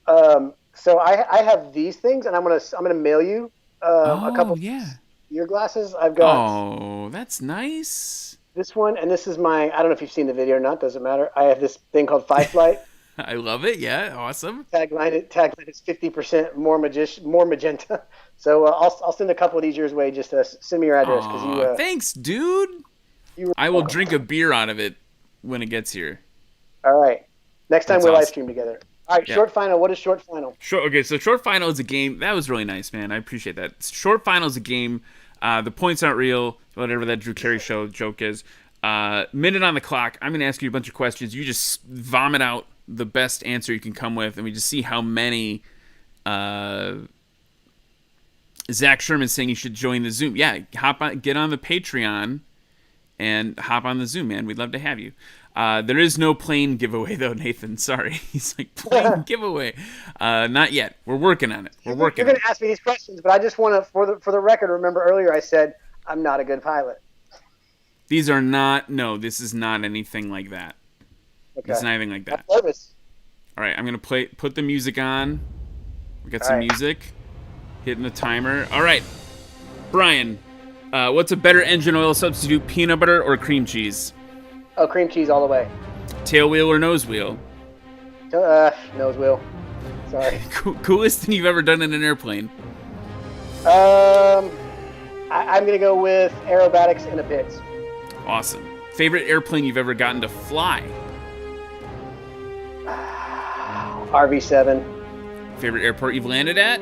So I have these things, and I'm gonna mail you a couple. Yeah. Your glasses. I've got. Oh, that's nice. This one, and this is my. I don't know if you've seen the video or not. Doesn't matter. I have this thing called Five Flight. I love it. Yeah, awesome. Tagline is 50% more magenta. So I'll send a couple of these your way. Just send me your address because thanks, dude. I will drink a beer out of it when it gets here. All right. Next time That's we'll awesome. live stream together. All right. Yeah. Short final. What is short final? Okay, so short final is a game. That was really nice, man. I appreciate that. Short final is a game. The points aren't real. Whatever that Drew Carey show joke is. Minute on the clock. I'm going to ask you a bunch of questions. You just vomit out the best answer you can come with, and we just see how many. Zach Sherman saying you should join the Zoom. Yeah, get on the Patreon, and hop on the Zoom, man. We'd love to have you. There is no plane giveaway though, Nathan. Sorry, he's like plane giveaway. Not yet. We're working on it. You're going to ask me these questions, but I just want to, for the record, remember earlier I said I'm not a good pilot. These are not. No, this is not anything like that. Okay. It's not anything like that. I'm nervous. All right, I'm gonna put the music on. We got some music. Hitting the timer. All right, Brian. What's a better engine oil substitute, peanut butter or cream cheese? Oh, cream cheese all the way. Tail wheel or nose wheel? Nose wheel. Sorry. Coolest thing you've ever done in an airplane? I'm going to go with aerobatics in the pits. Awesome. Favorite airplane you've ever gotten to fly? RV-7. Favorite airport you've landed at?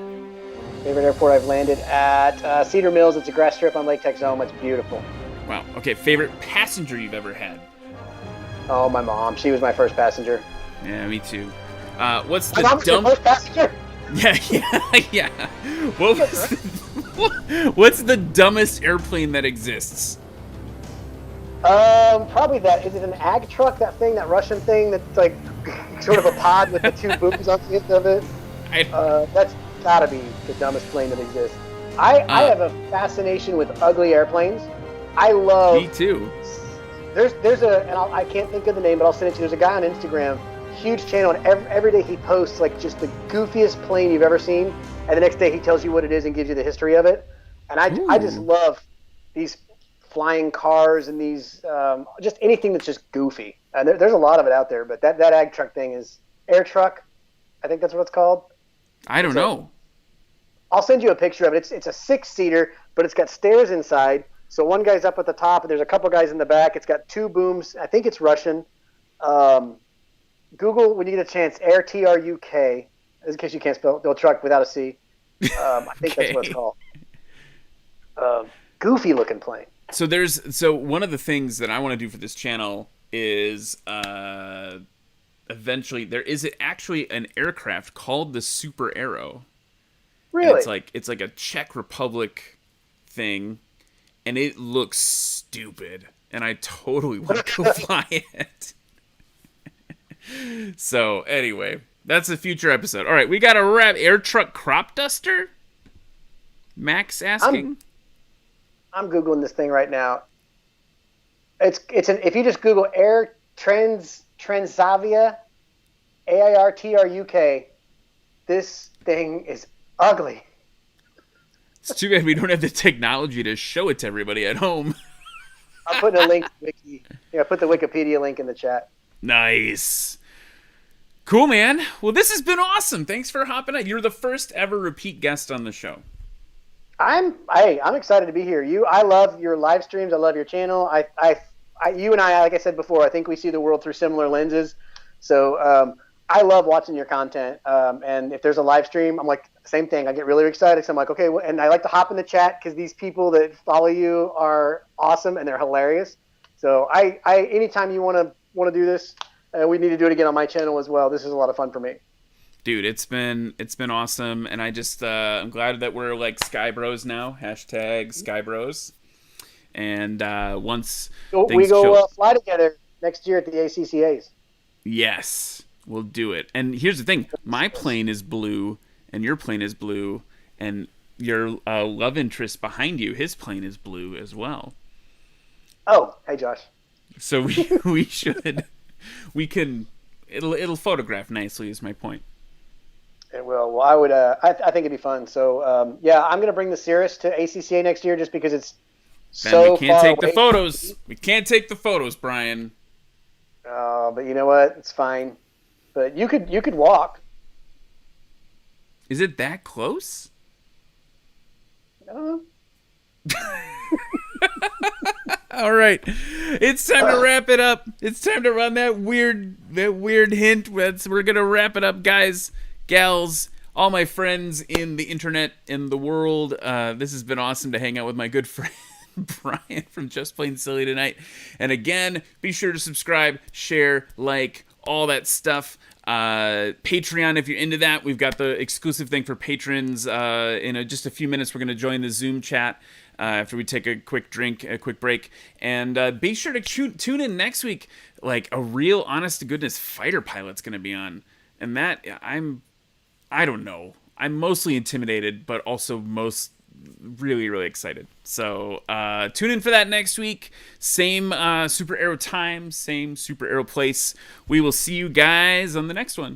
Favorite airport I've landed at? Cedar Mills. It's a grass strip on Lake Texoma. It's beautiful. Wow. Okay, favorite passenger you've ever had? Oh, my mom. She was my first passenger. Yeah, me too. What's My mom's your first passenger? Yeah. What's the dumbest airplane that exists? Probably that. Is it an ag truck? That thing, that Russian thing that's like sort of a pod with the two booms on the end of it? That's gotta be the dumbest plane that exists. I have a fascination with ugly airplanes. I love. Me too. I can't think of the name, but I'll send it to you. There's a guy on Instagram, huge channel, and every day he posts like just the goofiest plane you've ever seen, and the next day he tells you what it is and gives you the history of it. And I just love these flying cars and these just anything that's just goofy. There's a lot of it out there, but that ag truck thing is air truck. I think that's what it's called. I don't know. I'll send you a picture of it. It's a 6-seater, but it's got stairs inside. So one guy's up at the top, and there's a couple guys in the back. It's got two booms. I think it's Russian. Google, when you get a chance, Air TRUK, in case you can't spell truck without a C. I think that's what it's called. Goofy looking plane. So one of the things that I want to do for this channel is eventually there is actually an aircraft called the SuperAero. Really? It's like a Czech Republic thing, and it looks stupid, and I totally want to go fly it. So anyway, that's a future episode. All right, we got a wrap. Air truck crop duster. Max asking. I'm Googling this thing right now. if you just Google Air Transavia, AIRTRUK, this thing is ugly. It's too bad we don't have the technology to show it to everybody at home. I'm putting a link to Wiki. Yeah, put the Wikipedia link in the chat. Nice. Cool, man. Well, this has been awesome. Thanks for hopping on. You're the first ever repeat guest on the show. I'm excited to be here. I love your live streams. I love your channel. You and I, like I said before, I think we see the world through similar lenses. So I love watching your content. And if there's a live stream, I'm like, same thing. I get really excited. So I'm like, okay. And I like to hop in the chat because these people that follow you are awesome and they're hilarious. So anytime you want to do this, we need to do it again on my channel as well. This is a lot of fun for me. Dude, it's been awesome, and I just I'm glad that we're like Sky Bros now. Hashtag Sky Bros. And once we go fly together next year at the ACCAs. Yes, we'll do it. And here's the thing: my plane is blue, and your plane is blue, and your love interest behind you, his plane is blue as well. Oh, hey Josh. So we can. It'll photograph nicely. Is my point. It will. Well, I would. I think it'd be fun. So yeah, I'm gonna bring the Cirrus to ACCA next year just because it's so we can't far take away. the photos. We can't take the photos, Brian. But you know what? It's fine. But you could walk. Is it that close? I don't know. All right, it's time to wrap it up. It's time to run that weird hint. We're gonna wrap it up, guys, gals, all my friends in the internet, in the world. This has been awesome to hang out with my good friend Brian from Just Plain Silly tonight. And again, be sure to subscribe, share, like, all that stuff. Patreon, if you're into that, we've got the exclusive thing for patrons. In just a few minutes, we're going to join the Zoom chat after we take a quick break. And be sure to tune in next week. Like, a real honest-to-goodness fighter pilot's going to be on. And that, I don't know. I'm mostly intimidated, but also really, really excited. So tune in for that next week. Same SuperAero time, same SuperAero place. We will see you guys on the next one.